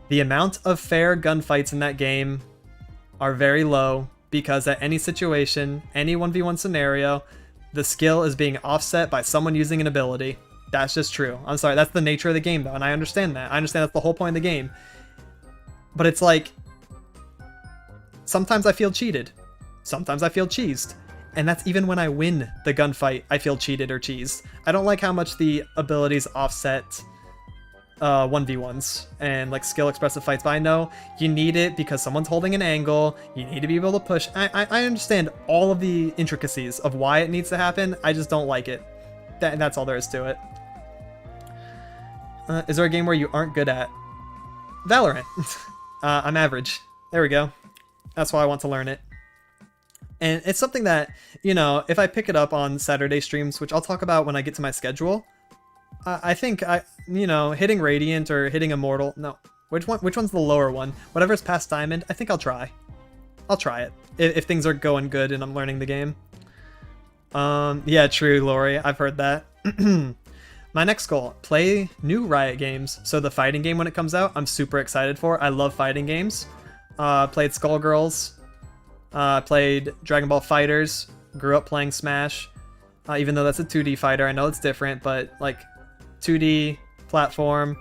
The amount of fair gunfights in that game are very low, because at any situation, any 1v1 scenario, the skill is being offset by someone using an ability. That's just true. I'm sorry, that's the nature of the game though, and I understand that. I understand that's the whole point of the game. But it's like, sometimes I feel cheated. Sometimes I feel cheesed. And that's even when I win the gunfight, I feel cheated or cheesed. I don't like how much the abilities offset 1v1s and like skill expressive fights, but I know you need it because someone's holding an angle, you need to be able to push. I understand all of the intricacies of why it needs to happen, I just don't like it. That's all there is to it. Is there a game where you aren't good at? Valorant. I'm average. There we go. That's why I want to learn it. And it's something that, you know, if I pick it up on Saturday streams, which I'll talk about when I get to my schedule, I think you know, hitting Radiant or hitting Immortal, no, which one's the lower one? Whatever's past Diamond, I think I'll try. I'll try it if things are going good and I'm learning the game. Yeah, true, Lori. I've heard that. My next goal, play new Riot games. So the fighting game when it comes out, I'm super excited for. I love fighting games. Played Skullgirls. Played Dragon Ball FighterZ. Grew up playing Smash. Even though that's a 2D fighter, I know it's different, but like 2D platform.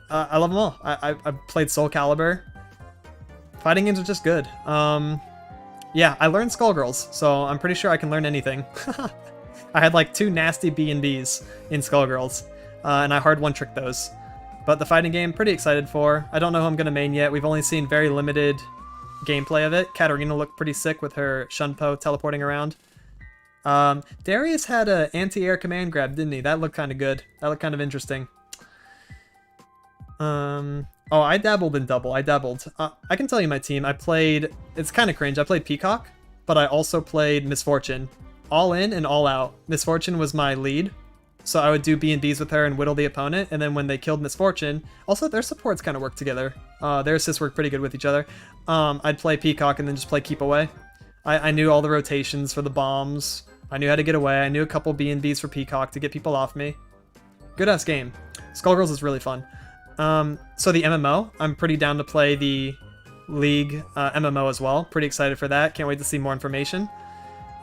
I love them all. I've played Soul Calibur. Fighting games are just good. Yeah, I learned Skullgirls, so I'm pretty sure I can learn anything. I had like 2 nasty B&Bs in Skullgirls, and I hard one-tricked those. But the fighting game, pretty excited for. I don't know who I'm going to main yet. We've only seen very limited gameplay of it. Katarina looked pretty sick with her Shunpo teleporting around. Darius had an anti-air command grab, didn't he? That looked kind of good. That looked kind of interesting. Oh, I dabbled in double. I dabbled. I can tell you my team. I played... It's kind of cringe. I played Peacock, but I also played Misfortune. All in and all out. Misfortune was my lead, so I would do B&Bs with her and whittle the opponent, and then when they killed Misfortune... Also, their supports kind of work together. Their assists work pretty good with each other. I'd play Peacock and then just play Keep Away. I knew all the rotations for the bombs. I knew how to get away. I knew a couple B&Bs for Peacock to get people off me. Good-ass game. Skullgirls is really fun. So the MMO, I'm pretty down to play the League MMO as well. Pretty excited for that. Can't wait to see more information.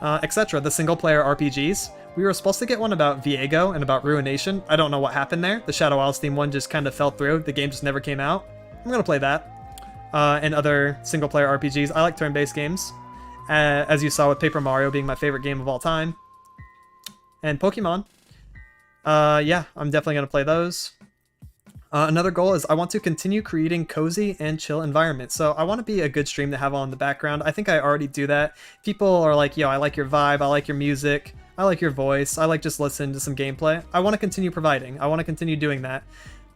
Etc. The single-player RPGs. We were supposed to get one about Viego and about Ruination. I don't know what happened there. The Shadow Isles theme one just kind of fell through. The game just never came out. I'm going to play that. And other single-player RPGs. I like turn-based games. As you saw with Paper Mario being my favorite game of all time. And Pokemon. Yeah, I'm definitely going to play those. Another goal is I want to continue creating cozy and chill environments. So I want to be a good stream to have on in the background. I think I already do that. People are like, yo, I like your vibe, I like your music, I like your voice, I like just listening to some gameplay. I want to continue providing. I want to continue doing that.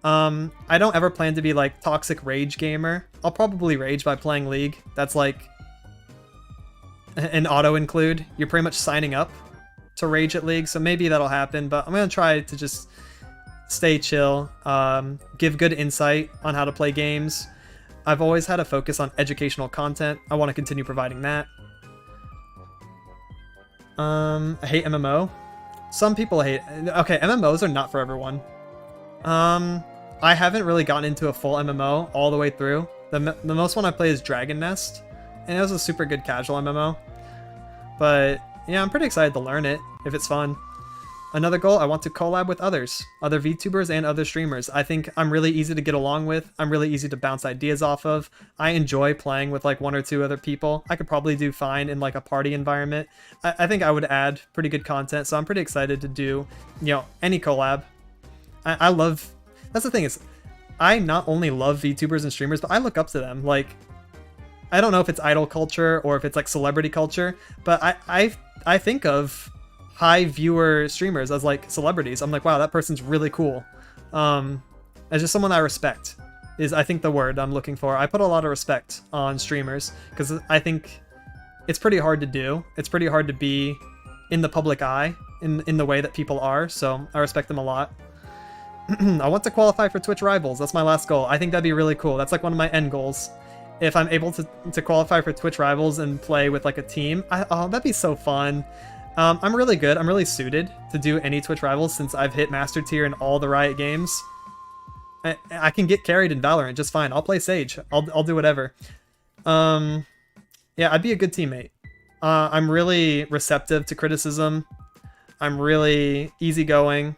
I don't ever plan to be like toxic rage gamer. I'll probably rage by playing League. That's like an auto include. You're pretty much signing up to rage at League, so maybe that'll happen, but I'm going to try to just stay chill, give good insight on how to play games. I've always had a focus on educational content. I want to continue providing that. I hate MMO. Some people hate... Okay, MMOs are not for everyone. I haven't really gotten into a full MMO all the way through. The most one I play is Dragon Nest, and it was a super good casual MMO. But yeah, I'm pretty excited to learn it, if it's fun. Another goal, I want to collab with others, other VTubers and other streamers. I think I'm really easy to get along with. I'm really easy to bounce ideas off of. I enjoy playing with like 1 or 2 other people. I could probably do fine in like a party environment. I think I would add pretty good content, so I'm pretty excited to do, you know, any collab. I love... That's the thing is, I not only love VTubers and streamers, but I look up to them. Like, I don't know if it's idol culture or if it's like celebrity culture, but I think of high viewer streamers as like celebrities. I'm like, wow, that person's really cool. As just someone I respect is, I think, the word I'm looking for. I put a lot of respect on streamers because I think it's pretty hard to do. It's pretty hard to be in the public eye in the way that people are, so I respect them a lot. I want to qualify for Twitch Rivals. That's my last goal. I think that'd be really cool. That's like one of my end goals. If I'm able to qualify for Twitch Rivals and play with like a team, oh, that'd be so fun. I'm really good. I'm really suited to do any Twitch Rivals since I've hit Master Tier in all the Riot games. I can get carried in Valorant just fine. I'll play Sage. I'll do whatever. Yeah, I'd be a good teammate. I'm really receptive to criticism. I'm really easygoing.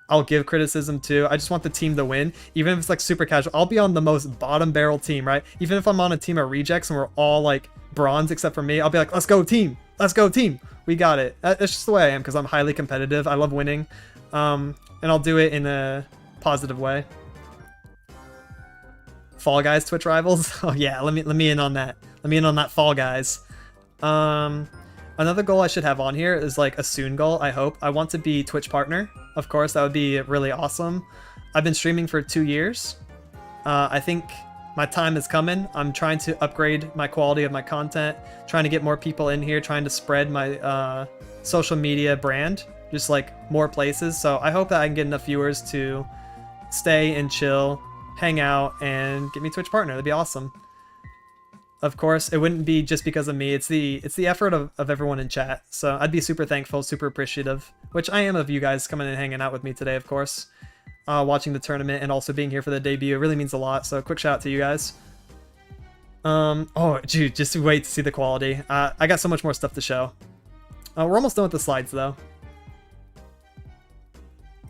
I'll give criticism too. I just want the team to win. Even if it's like super casual, I'll be on the most bottom barrel team, right? Even if I'm on a team of rejects and we're all like bronze except for me, I'll be like, let's go team. Let's go team. We got it. That's just the way I am because I'm highly competitive. I love winning. And I'll do it in a positive way. Fall Guys Twitch Rivals. Oh yeah, let me in on that. Let me in on that Fall Guys. Another goal I should have on here is like a soon goal, I hope. I want to be Twitch partner. Of course, that would be really awesome. I've been streaming for 2 years. I think my time is coming. I'm trying to upgrade my quality of my content, trying to get more people in here, trying to spread my social media brand, just like more places. So I hope that I can get enough viewers to stay and chill, hang out, and get me Twitch partner. That'd be awesome. Of course, it wouldn't be just because of me. It's the effort of everyone in chat. So I'd be super thankful, super appreciative, which I am of you guys coming and hanging out with me today, of course. Watching the tournament and also being here for the debut. It really means a lot. So quick shout out to you guys. Oh, dude, just wait to see the quality. I got so much more stuff to show. We're almost done with the slides, though.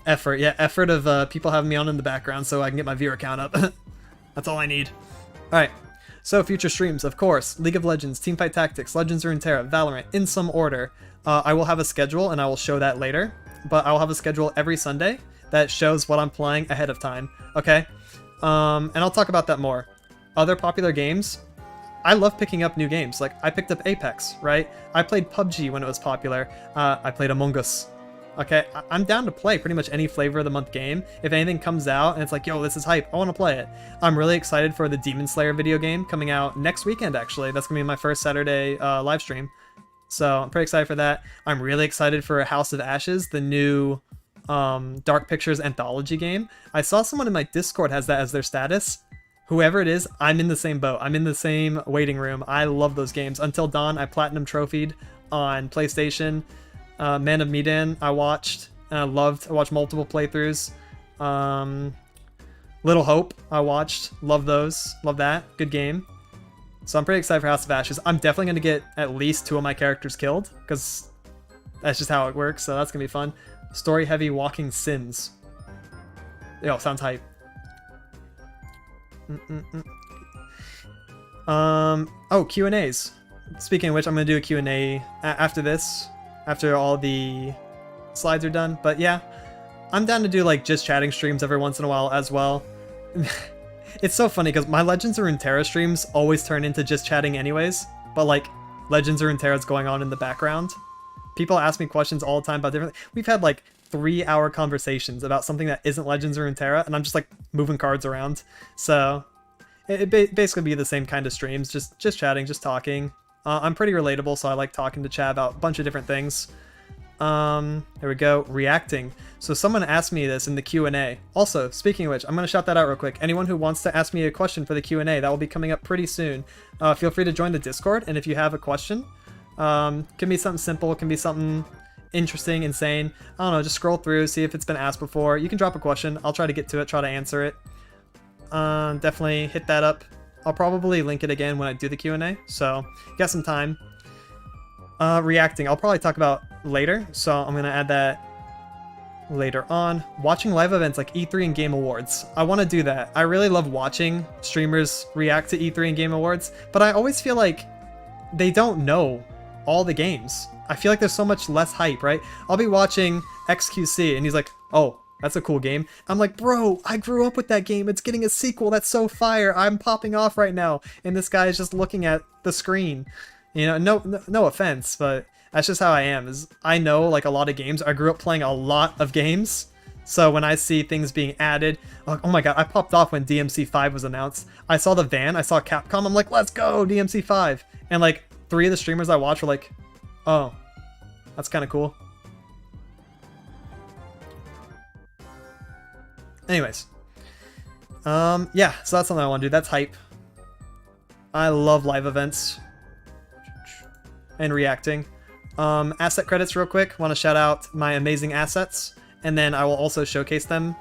Effort, yeah, effort of people having me on in the background so I can get my viewer count up. That's all I need. All right. So future streams, of course, League of Legends, Teamfight Tactics, Legends of Runeterra, Valorant, in some order. I will have a schedule and I will show that later, but I will have a schedule every Sunday that shows what I'm playing ahead of time, okay? And I'll talk about that more. Other popular games, I love picking up new games. Like, I picked up Apex, right? I played PUBG when it was popular. I played Among Us. Okay, I'm down to play pretty much any flavor of the month game. If anything comes out and it's like, yo, this is hype, I want to play it. I'm really excited for the Demon Slayer video game coming out next weekend, actually. That's going to be my first Saturday live stream. So I'm pretty excited for that. I'm really excited for House of Ashes, the new Dark Pictures anthology game. I saw someone in my Discord has that as their status. Whoever it is, I'm in the same boat. I'm in the same waiting room. I love those games. Until Dawn, I platinum trophied on PlayStation. Man of Medan, I watched. I watched multiple playthroughs. Little Hope, I watched. Love those. Love that. Good game. So I'm pretty excited for House of Ashes. I'm definitely going to get at least 2 of my characters killed, because that's just how it works, so that's going to be fun. Story-heavy Walking Sims. Yo, sounds hype. Oh, Q&As. Speaking of which, I'm going to do a Q&A after this. After all the slides are done. But yeah, I'm down to do like just chatting streams every once in a while as well. It's so funny because my Legends of Runeterra streams always turn into just chatting anyways, but like Legends of Runeterra is going on in the background. People ask me questions all the time about different. We've had like 3-hour conversations about something that isn't Legends of Runeterra, and I'm just like moving cards around. So it basically be the same kind of streams, just chatting, just talking. I'm pretty relatable, so I like talking to chat about a bunch of different things. There we go. Reacting. So someone asked me this in the Q&A. Also, speaking of which, I'm going to shout that out real quick. Anyone who wants to ask me a question for the Q&A, that will be coming up pretty soon. Feel free to join the Discord, and if you have a question, can be something simple, can be something interesting, insane. I don't know, just scroll through, see if it's been asked before. You can drop a question. I'll try to get to it, try to answer it. Definitely hit that up. I'll probably link it again when I do the Q&A, so got some time. Reacting, I'll probably talk about later, so I'm going to add that later on. Watching live events like E3 and Game Awards. I want to do that. I really love watching streamers react to E3 and Game Awards, but I always feel like they don't know all the games. I feel like there's so much less hype, right? I'll be watching XQC and he's like, oh, that's a cool game. I'm like, bro, I grew up with that game. It's getting a sequel. That's so fire. I'm popping off right now. And this guy is just looking at the screen. You know, no offense, but That's just how I am. Is I know like a lot of games. I grew up playing a lot of games. So when I see things being added, like, oh my god, I popped off when DMC5 was announced. I saw the van, I saw Capcom, I'm like, let's go, DMC5. And like 3 of the streamers I watch were like, oh, that's kind of cool. Anyways. Yeah, so that's something I want to do. That's hype. I love live events. And reacting. Asset credits real quick. Want to shout out my amazing assets. And then I will also showcase them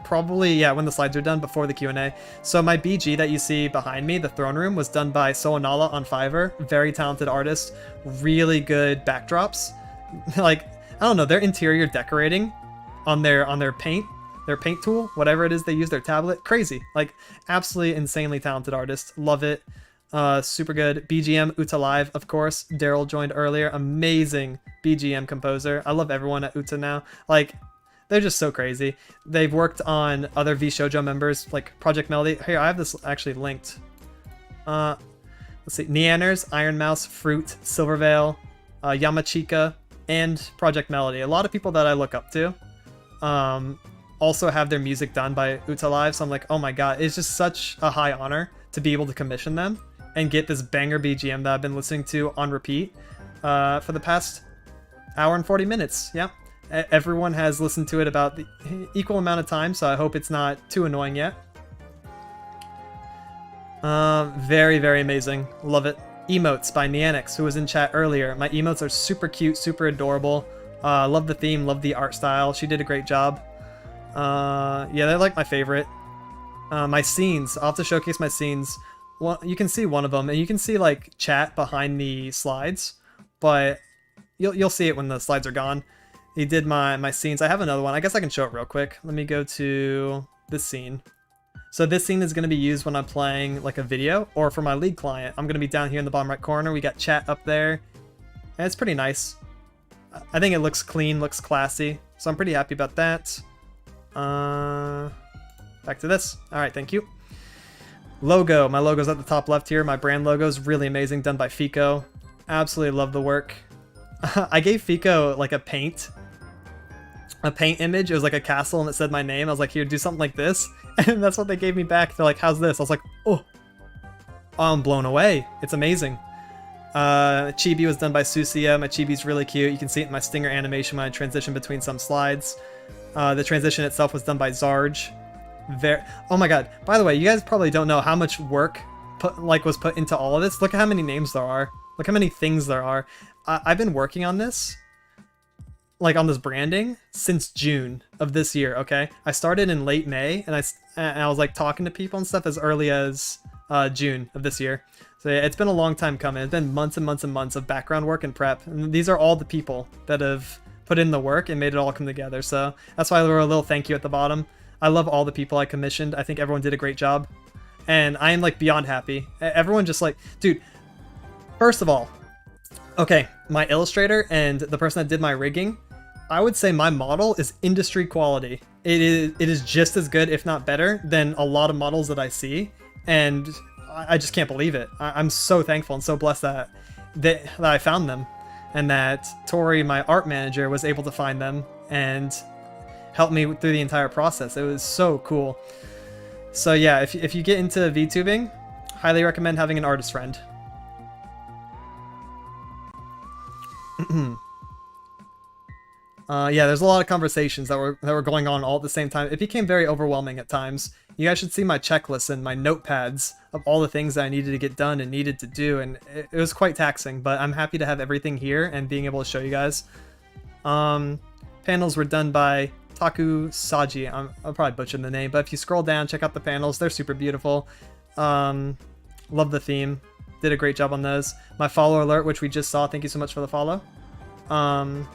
probably, yeah, when the slides are done before the Q&A. So my BG that you see behind me, the throne room, was done by Soanala on Fiverr. Very talented artist. Really good backdrops. Like, I don't know, their interior decorating on their paint tool, whatever it is they use, their tablet, crazy. Like, absolutely insanely talented artist. Love it. Super good. BGM, Uta Live, of course. Daryl joined earlier. Amazing BGM composer. I love everyone at Uta now. Like, they're just so crazy. They've worked on other VShojo members, like Project Melody. Here, I have this actually linked. Let's see. Neanners, Iron Mouse, Fruit, Silvervale, Yamachika, and Project Melody. A lot of people that I look up to. Also have their music done by Uta Live, so I'm like, oh my god, it's just such a high honor to be able to commission them and get this banger BGM that I've been listening to on repeat for the past hour and 40 minutes. Yeah, everyone has listened to it about the equal amount of time, so I hope it's not too annoying yet. Very, very amazing. Love it. Emotes by Nianix, who was in chat earlier. My emotes are super cute, super adorable. Love the theme, love the art style. She did a great job. Yeah, they're like my favorite. My scenes, I'll have to showcase my scenes. Well, you can see one of them, and you can see like chat behind the slides, but you'll see it when the slides are gone. He did my scenes. I have another one. I guess I can show it real quick. Let me go to this scene. So this scene is going to be used when I'm playing like a video or for my league client. I'm going to be down here in the bottom right corner. We got chat up there, and it's pretty nice. I think it looks clean, looks classy, so I'm pretty happy about that. Back to this. All right, thank you. Logo. My logo's at the top left here. My brand logo is really amazing, done by Fico. Absolutely love the work. I gave Fico like a paint image. It was like a castle and it said my name. I was like, here, do something like this. And that's what they gave me back. They're like, how's this? I was like, oh, I'm blown away. It's amazing. Chibi was done by Susia. My Chibi's really cute. You can see it in my stinger animation when I transition between some slides. The transition itself was done by Zarge. Oh my god. By the way, you guys probably don't know how much work was put into all of this. Look at how many names there are. Look how many things there are. I've been working on this, like on this branding, since June of this year, okay? I started in late May, and I was like talking to people and stuff as early as June of this year. So yeah, it's been a long time coming. It's been months and months and months of background work and prep. And these are all the people that have put in the work and made it all come together. So that's why there were a little thank you at the bottom. I love all the people I commissioned. I think everyone did a great job. And I am like beyond happy. Everyone just like, dude, first of all, okay, my illustrator and the person that did my rigging, I would say my model is industry quality. It is just as good, if not better, than a lot of models that I see. And I just can't believe it. I'm so thankful and so blessed that I found them. And that Tori, my art manager, was able to find them and help me through the entire process. It was so cool. So yeah, if you get into VTubing, highly recommend having an artist friend. Yeah, there's a lot of conversations that were going on all at the same time. It became very overwhelming at times. You guys should see my checklist and my notepads of all the things that I needed to get done and needed to do, and it was quite taxing, but I'm happy to have everything here and being able to show you guys. Panels were done by Taku Saji. I'll probably butcher the name, but if you scroll down, check out the panels. They're super beautiful. Love the theme. Did a great job on those. My follow alert, which we just saw. Thank you so much for the follow. Got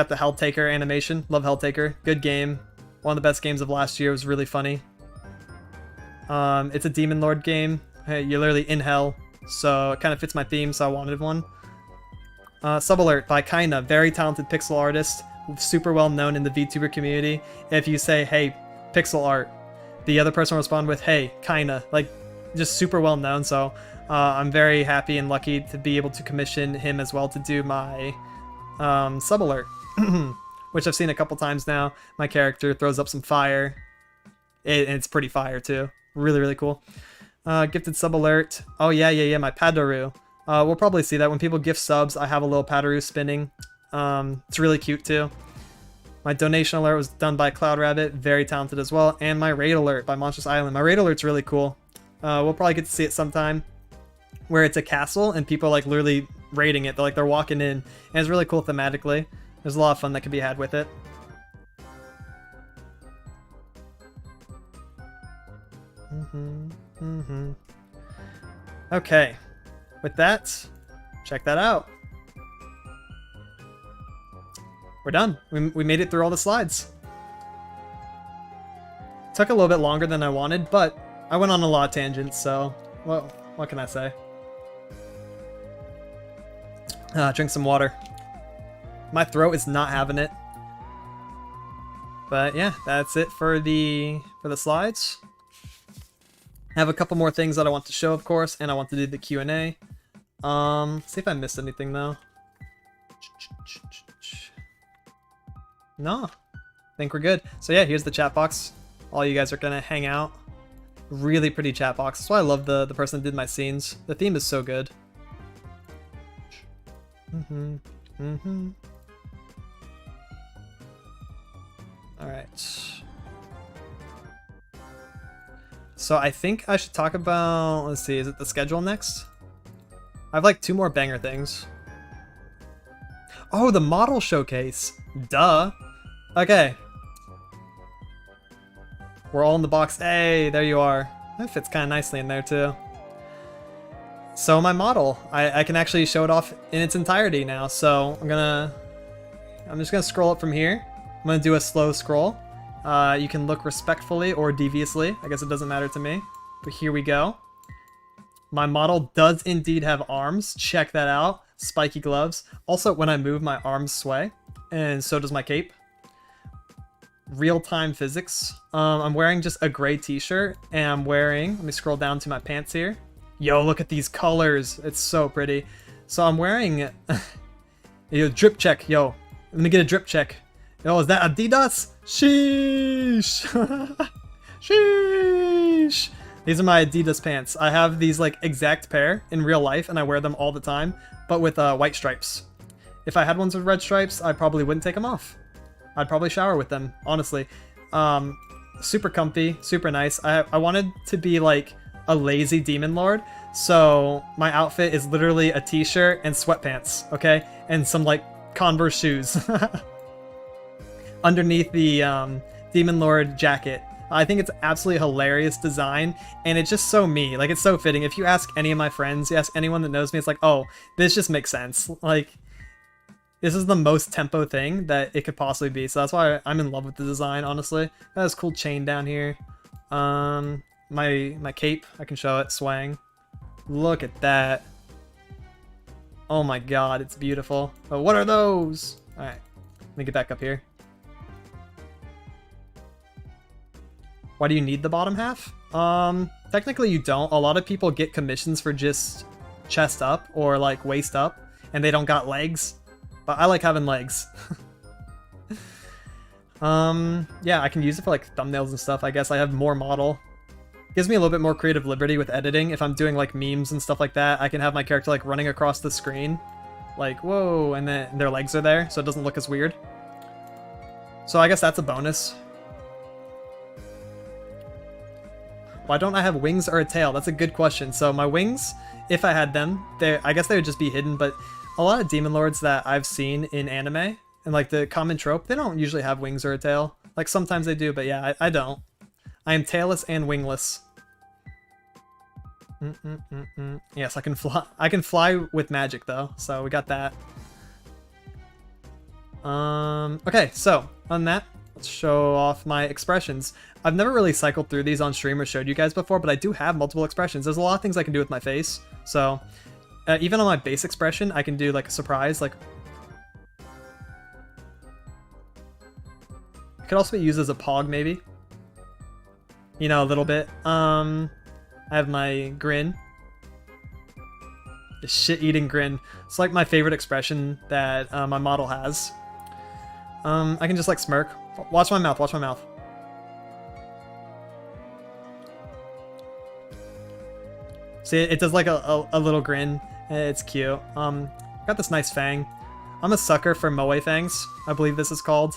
the Helltaker animation. Love Helltaker. Good game. One of the best games of last year. It was really funny. It's a Demon Lord game. Hey, you're literally in hell, so it kind of fits my theme, so I wanted one. Sub alert by Kaina. Very talented pixel artist. Super well known in the VTuber community. If you say, hey, pixel art, the other person will respond with, hey, Kaina. Like, just super well known, so I'm very happy and lucky to be able to commission him as well to do my sub alert, which I've seen a couple times now. My character throws up some fire. It's pretty fire too. Really, really cool. Gifted sub alert. Oh yeah, my Padaru. We'll probably see that when people gift subs. I have a little Padaru spinning. It's really cute too. My donation alert was done by Cloud Rabbit, very talented as well. And my raid alert by Monstrous Island. My raid alert's really cool. We'll probably get to see it sometime, where it's a castle and people are like literally raiding it. They're walking in, and it's really cool thematically. There's a lot of fun that can be had with it. Okay, with that, check that out. We're done. We made it through all the slides. Took a little bit longer than I wanted, but I went on a lot of tangents, so well, what can I say? Drink some water. My throat is not having it. But yeah, that's it for the slides. I have a couple more things that I want to show, of course, and I want to do the Q&A. See if I missed anything though. No, I think we're good. So yeah, here's the chat box. All you guys are gonna hang out. Really pretty chat box. That's why I love the person that did my scenes. The theme is so good. Alright. So I think I should talk about, let's see, is it the schedule next? I have like 2 more banger things. Oh, the model showcase. Duh. Okay. We're all in the box. Hey, there you are. That fits kind of nicely in there too. So my model, I can actually show it off in its entirety now. So I'm just gonna scroll up from here. I'm gonna do a slow scroll. You can look respectfully or deviously. I guess it doesn't matter to me. But here we go. My model does indeed have arms. Check that out. Spiky gloves. Also, when I move, my arms sway. And so does my cape. Real-time physics. I'm wearing just a gray t-shirt. And I'm wearing... Let me scroll down to my pants here. Yo, look at these colors. It's so pretty. So I'm wearing... Yo, drip check. Yo, let me get a drip check. Yo, is that Adidas? Sheesh. Sheesh. These are my Adidas pants. I have these like exact pair in real life and I wear them all the time, but with white stripes. If I had ones with red stripes, I probably wouldn't take them off. I'd probably shower with them, honestly. Super comfy, super nice. I wanted to be like a lazy demon lord, so my outfit is literally a t-shirt and sweatpants, okay? And some like Converse shoes. Underneath the Demon Lord jacket. I think it's absolutely hilarious design, and it's just so me. Like, it's so fitting. If you ask any of my friends, you ask anyone that knows me, it's like, oh, this just makes sense. Like, this is the most tempo thing that it could possibly be. So that's why I'm in love with the design, honestly. That has a cool chain down here. My cape, I can show it, swaying. Look at that. Oh my god, it's beautiful. But what are those? Alright, let me get back up here. Why do you need the bottom half? Technically you don't. A lot of people get commissions for just chest up or like waist up, and they don't got legs. But I like having legs. Yeah, I can use it for like thumbnails and stuff. I guess I have more model. Gives me a little bit more creative liberty with editing. If I'm doing like memes and stuff like that, I can have my character like running across the screen. Like, whoa, and then their legs are there, so it doesn't look as weird. So I guess that's a bonus. Why don't I have wings or a tail? That's a good question. So my wings, if I had them, I guess they would just be hidden, but a lot of demon lords that I've seen in anime, and like the common trope, they don't usually have wings or a tail. Like sometimes they do, but yeah, I don't. I am tailless and wingless. Yes, I can fly. I can fly with magic though, so we got that. Okay, so on that, let's show off my expressions. I've never really cycled through these on stream or showed you guys before, but I do have multiple expressions. There's a lot of things I can do with my face. So even on my base expression, I can do like a surprise, like it could also be used as a pog maybe. You know, a little bit. I have my grin. The shit-eating grin. It's like my favorite expression that my model has. I can just like smirk. Watch my mouth, watch my mouth. See, it does like a little grin. It's cute. Got this nice fang. I'm a sucker for Moe fangs, I believe this is called.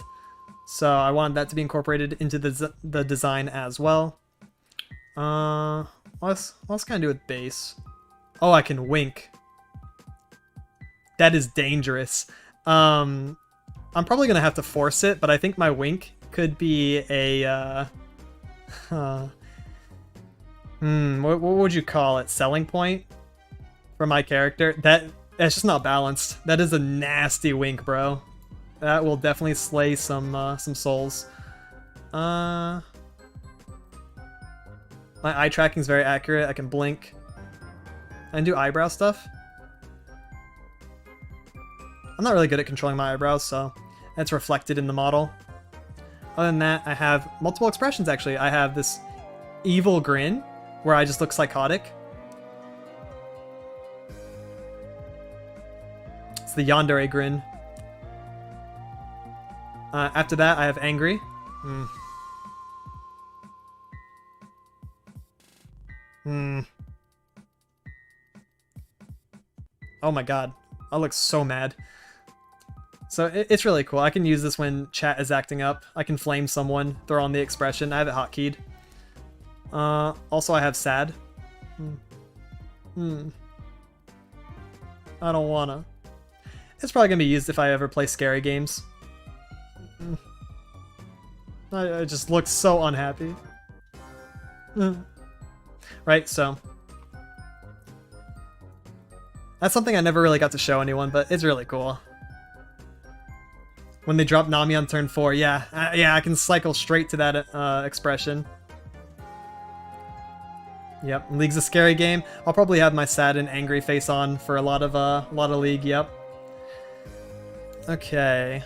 So I wanted that to be incorporated into the design as well. What else can I do with base? Oh, I can wink. That is dangerous. I'm probably gonna have to force it, but I think my wink could be a what would you call it? Selling point for my character? That's just not balanced. That is a nasty wink, bro. That will definitely slay some souls. My eye tracking is very accurate. I can blink. I can do eyebrow stuff. I'm not really good at controlling my eyebrows, so that's reflected in the model. Other than that, I have multiple expressions, actually. I have this evil grin, where I just look psychotic. It's the yandere grin. After that, I have angry. Oh my god. I look so mad. So it's really cool. I can use this when chat is acting up. I can flame someone, throw on the expression. I have it hotkeyed. Also I have sad. I don't wanna. It's probably gonna be used if I ever play scary games. I just look so unhappy. Right, so. That's something I never really got to show anyone, but it's really cool. When they drop Nami on turn 4, yeah, I can cycle straight to that expression. Yep, League's a scary game. I'll probably have my sad and angry face on for a lot of League. Yep. Okay.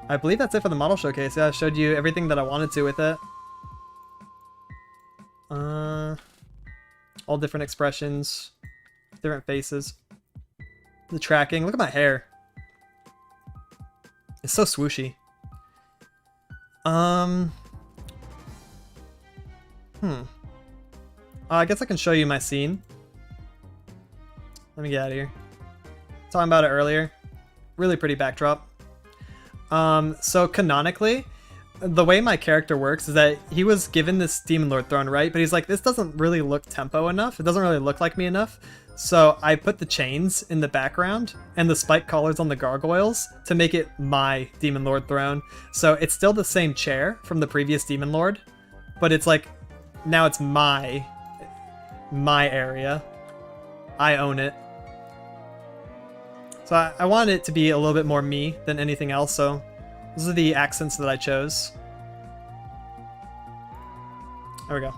I believe that's it for the model showcase. Yeah, I showed you everything that I wanted to with it. All different expressions, different faces. The tracking. Look at my hair. It's so swooshy. I guess I can show you my scene. Let me get out of here. Talking about it earlier. Really pretty backdrop. So canonically, the way my character works is that he was given this Demon Lord throne, right? But he's like, this doesn't really look tempo enough. It doesn't really look like me enough. So I put the chains in the background and the spike collars on the gargoyles to make it my Demon Lord throne. So it's still the same chair from the previous Demon Lord, but it's like, now it's my area. I own it. So I wanted it to be a little bit more me than anything else, so those are the accents that I chose. There we go.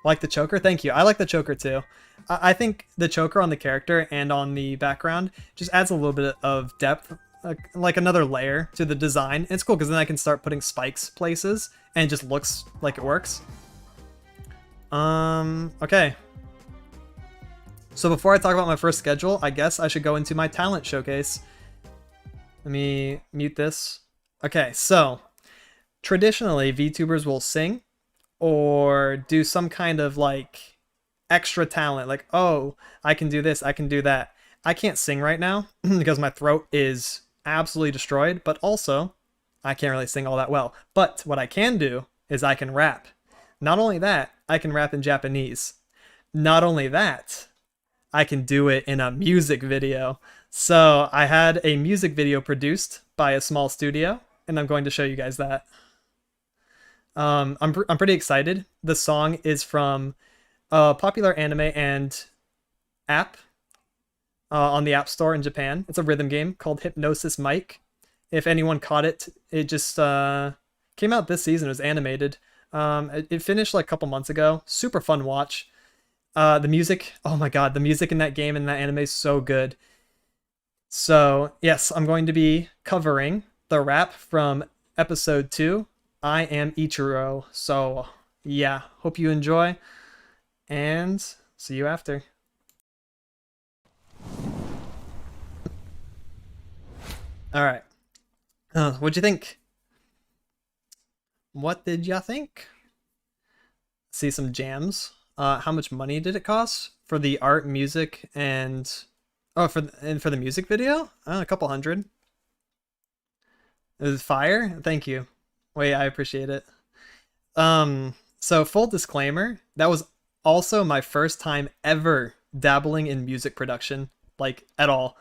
Like the choker? Thank you. I like the choker too. I think the choker on the character and on the background just adds a little bit of depth, like another layer to the design. It's cool because then I can start putting spikes places and it just looks like it works. Okay. So before I talk about my first schedule, I guess I should go into my talent showcase. Let me mute this. Okay, so traditionally VTubers will sing or do some kind of like extra talent, like, oh, I can do this, I can do that. I can't sing right now because my throat is absolutely destroyed, but also I can't really sing all that well. But what I can do is I can rap. Not only that, I can rap in Japanese. Not only that, I can do it in a music video. So I had a music video produced by a small studio, and I'm going to show you guys that. I'm pretty excited. The song is from a popular anime and app on the App Store in Japan. It's a rhythm game called Hypnosis Mic. If anyone caught it, it just came out this season. It was animated. It finished like a couple months ago. Super fun watch. The music, oh my god, the music in that game and that anime is so good. So, yes, I'm going to be covering the rap from episode 2, I Am Ichiro. So, yeah, hope you enjoy, and see you after. All right. What'd you think? What did ya think? See some jams. How much money did it cost for the art, music, and for the music video? A couple hundred. It was fire. Thank you. Wait, I appreciate it. So full disclaimer, that was also my first time ever dabbling in music production, like at all.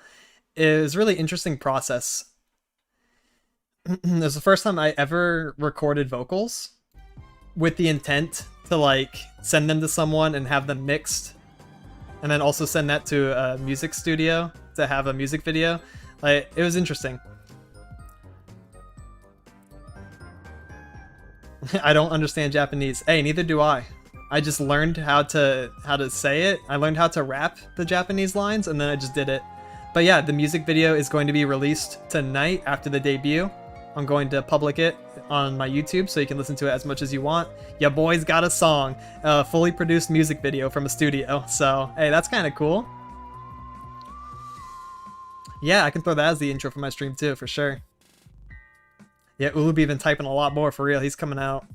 It was a really interesting process. It was the first time I ever recorded vocals with the intent to like send them to someone and have them mixed, and then also send that to a music studio to have a music video. Like, it was interesting. I don't understand Japanese. Hey, neither do I. I just learned how to say it. I learned how to rap the Japanese lines, and then I just did it. But yeah, the music video is going to be released tonight after the debut. I'm going to public it on my YouTube so you can listen to it as much as you want. Ya boy's got a song, a fully produced music video from a studio. So, hey, that's kind of cool. Yeah, I can throw that as the intro for my stream too, for sure. Yeah, Ulubi been typing a lot more for real. He's coming out.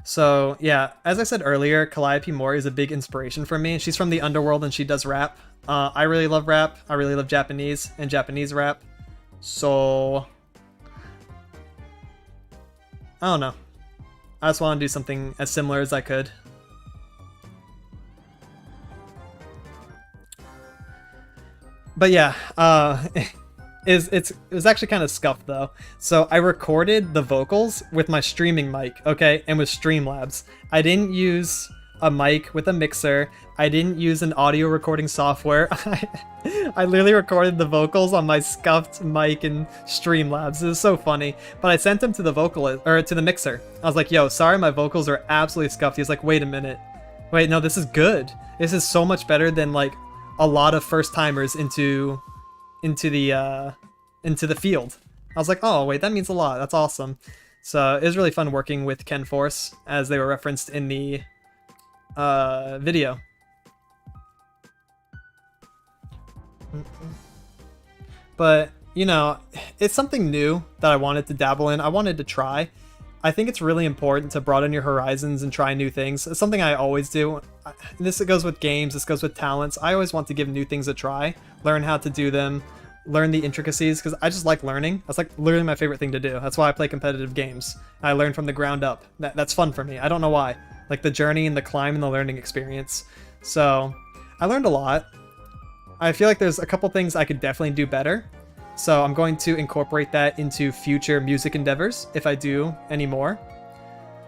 So yeah, as I said earlier, Calliope Mori is a big inspiration for me. She's from the underworld and she does rap. I really love rap. I really love Japanese and Japanese rap. So I don't know. I just want to do something as similar as I could. But yeah, it was actually kind of scuffed though. So I recorded the vocals with my streaming mic, okay, and with Streamlabs. I didn't use a mic with a mixer. I didn't use an audio recording software. I literally recorded the vocals on my scuffed mic in Streamlabs. It was so funny. But I sent them to the vocalist or to the mixer. I was like, "Yo, sorry, my vocals are absolutely scuffed." He's like, "Wait a minute. Wait, no, this is good. This is so much better than like a lot of first timers into the field." I was like, "Oh, wait, that means a lot. That's awesome." So it was really fun working with Ken Force as they were referenced in the video. But, you know, it's something new that I wanted to dabble in. I wanted to try. I think it's really important to broaden your horizons and try new things. It's something I always do. This goes with games, this goes with talents. I always want to give new things a try, learn how to do them, learn the intricacies, because I just like learning. That's like literally my favorite thing to do. That's why I play competitive games. I learn from the ground up. That's fun for me. I don't know why. Like the journey and the climb and the learning experience. So I learned a lot. I feel like there's a couple things I could definitely do better. So I'm going to incorporate that into future music endeavors if I do any more.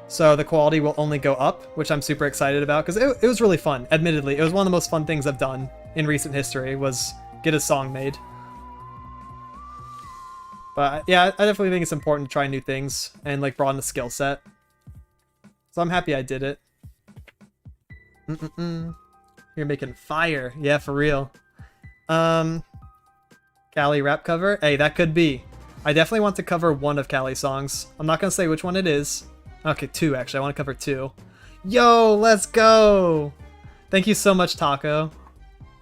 So the quality will only go up, which I'm super excited about because it was really fun. Admittedly, it was one of the most fun things I've done in recent history was get a song made. But yeah, I definitely think it's important to try new things and like broaden the skill set. So I'm happy I did it. You're making fire. Yeah, for real. Callie rap cover? Hey, that could be. I definitely want to cover one of Callie's songs. I'm not going to say which one it is. Okay, two actually. I want to cover two. Yo, let's go! Thank you so much, Taco.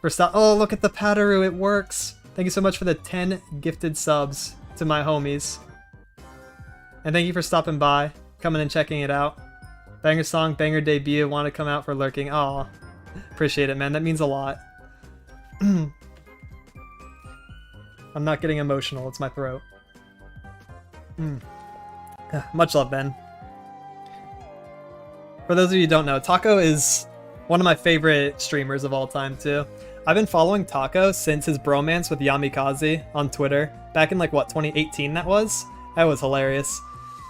For stop. Oh, look at the Pataroo. It works. Thank you so much for the 10 gifted subs to my homies. And thank you for stopping by, coming and checking it out. Banger song, banger debut. Want to come out for lurking. Aw. Appreciate it, man. That means a lot. I'm not getting emotional. It's my throat. Much love, Ben. For those of you who don't know, Taco is one of my favorite streamers of all time, too. I've been following Taco since his bromance with Yamikaze on Twitter. Back in, like, what, 2018 that was? That was hilarious.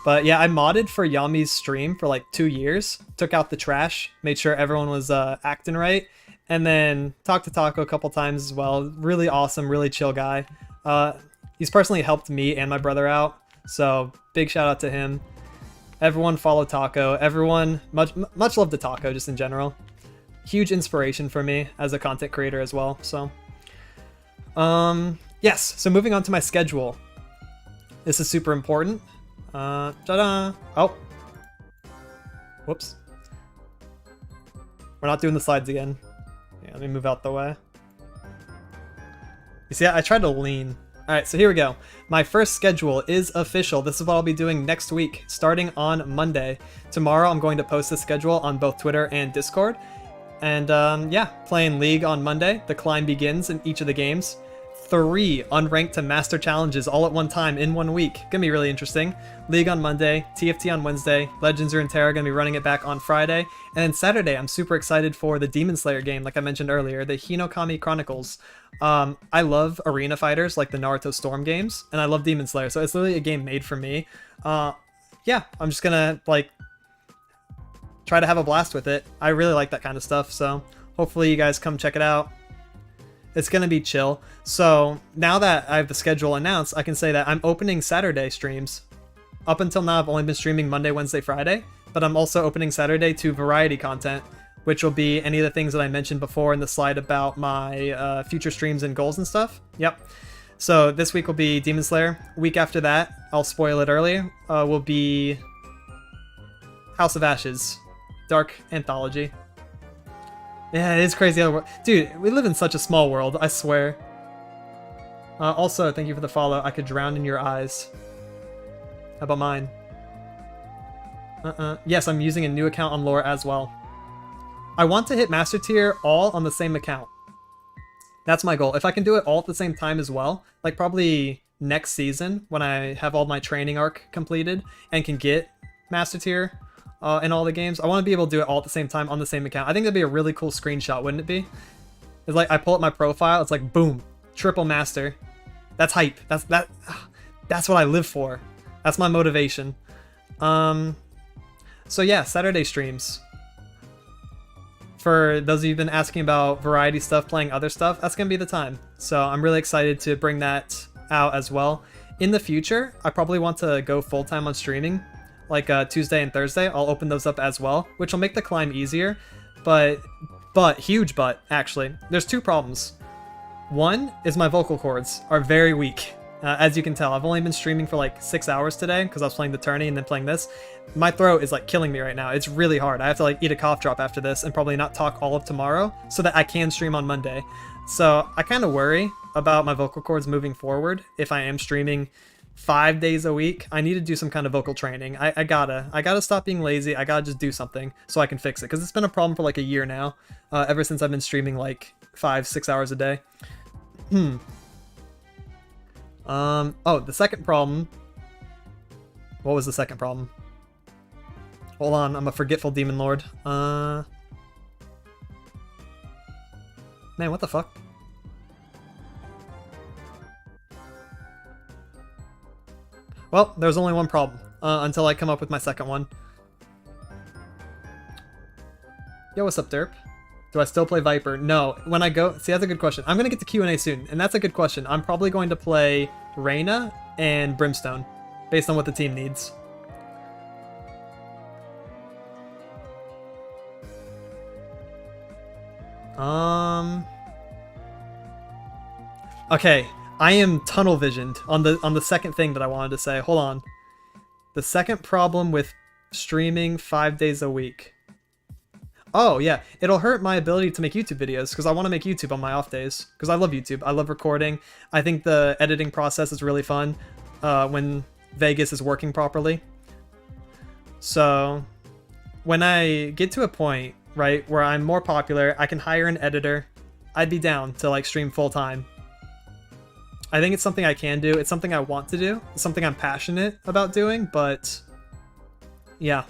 But yeah, I modded for Yami's stream for, like, 2 years. Took out the trash. Made sure everyone was acting right. And then talked to Taco a couple times as well. Really awesome, really chill guy. He's personally helped me and my brother out, so big shout out to him. Everyone follow Taco. Everyone, much love to Taco just in general. Huge inspiration for me as a content creator as well. So, yes. So moving on to my schedule. This is super important. Ta-da! Oh. Whoops. We're not doing the slides again. Yeah, let me move out the way. You see, I tried to lean. Alright, so here we go. My first schedule is official. This is what I'll be doing next week, starting on Monday. Tomorrow, I'm going to post the schedule on both Twitter and Discord. And, yeah, playing League on Monday. The climb begins in each of the games. 3 unranked to master challenges all at one time in 1 week. Gonna be really interesting. League on Monday, TFT on Wednesday, Legends of Runeterra gonna be running it back on Friday, and then Saturday I'm super excited for the Demon Slayer game, like I mentioned earlier, the Hinokami Chronicles. I love arena fighters like the Naruto Storm games, and I love Demon Slayer, so it's literally a game made for me. Yeah, I'm just gonna like try to have a blast with it. I really like that kind of stuff, so hopefully you guys come check it out. It's going to be chill. So now that I have the schedule announced, I can say that I'm opening Saturday streams. Up until now, I've only been streaming Monday, Wednesday, Friday, but I'm also opening Saturday to variety content, which will be any of the things that I mentioned before in the slide about my future streams and goals and stuff. Yep. So this week will be Demon Slayer. Week after that, I'll spoil it earlier, will be House of Ashes, Dark Anthology. Yeah, it is crazy. Dude, we live in such a small world, I swear. Also, thank you for the follow. I could drown in your eyes. How about mine? Yes, I'm using a new account on lore as well. I want to hit Master Tier all on the same account. That's my goal. If I can do it all at the same time as well, like probably next season when I have all my training arc completed and can get Master Tier in all the games, I want to be able to do it all at the same time on the same account. I think that'd be a really cool screenshot, wouldn't it be? It's like I pull up my profile, it's like boom, triple master. That's hype. That's what I live for. That's my motivation. So yeah, Saturday streams. For those of you who've been asking about variety stuff, playing other stuff, that's gonna be the time. So I'm really excited to bring that out as well. In the future, I probably want to go full-time on streaming, like Tuesday and Thursday. I'll open those up as well, which will make the climb easier. But huge but, actually. There's 2 problems. One is my vocal cords are very weak. As you can tell, I've only been streaming for like 6 hours today because I was playing the tourney and then playing this. My throat is like killing me right now. It's really hard. I have to like eat a cough drop after this and probably not talk all of tomorrow so that I can stream on Monday. So I kind of worry about my vocal cords moving forward if I am streaming 5 days a week. I need to do some kind of vocal training. I gotta stop being lazy. I gotta just do something so I can fix it because it's been a problem for like a year now, ever since I've been streaming like 5-6 hours a day. Oh, the second problem. What was the second problem? Hold on, I'm a forgetful demon lord. Man, what the fuck? Well, there's only one problem, until I come up with my second one. Yo, what's up, Derp? Do I still play Viper? No. When I go... See, that's a good question. I'm going to get to Q&A soon, and that's a good question. I'm probably going to play Reyna and Brimstone, based on what the team needs. Okay, I am tunnel visioned on the second thing that I wanted to say. Hold on. The second problem with streaming 5 days a week. Oh, yeah. It'll hurt my ability to make YouTube videos because I want to make YouTube on my off days because I love YouTube. I love recording. I think the editing process is really fun when Vegas is working properly. So when I get to a point, right, where I'm more popular, I can hire an editor. I'd be down to like stream full time. I think it's something I can do. It's something I want to do. It's something I'm passionate about doing, but yeah.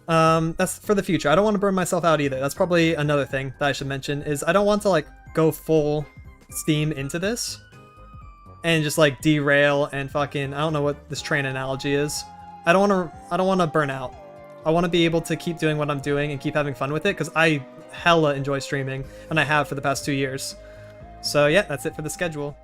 That's for the future. I don't want to burn myself out either. That's probably another thing that I should mention is I don't want to like go full steam into this and just like derail and fucking, I don't know what this train analogy is. I don't want to burn out. I want to be able to keep doing what I'm doing and keep having fun with it because I hella enjoy streaming and I have for the past 2 years. So yeah, that's it for the schedule.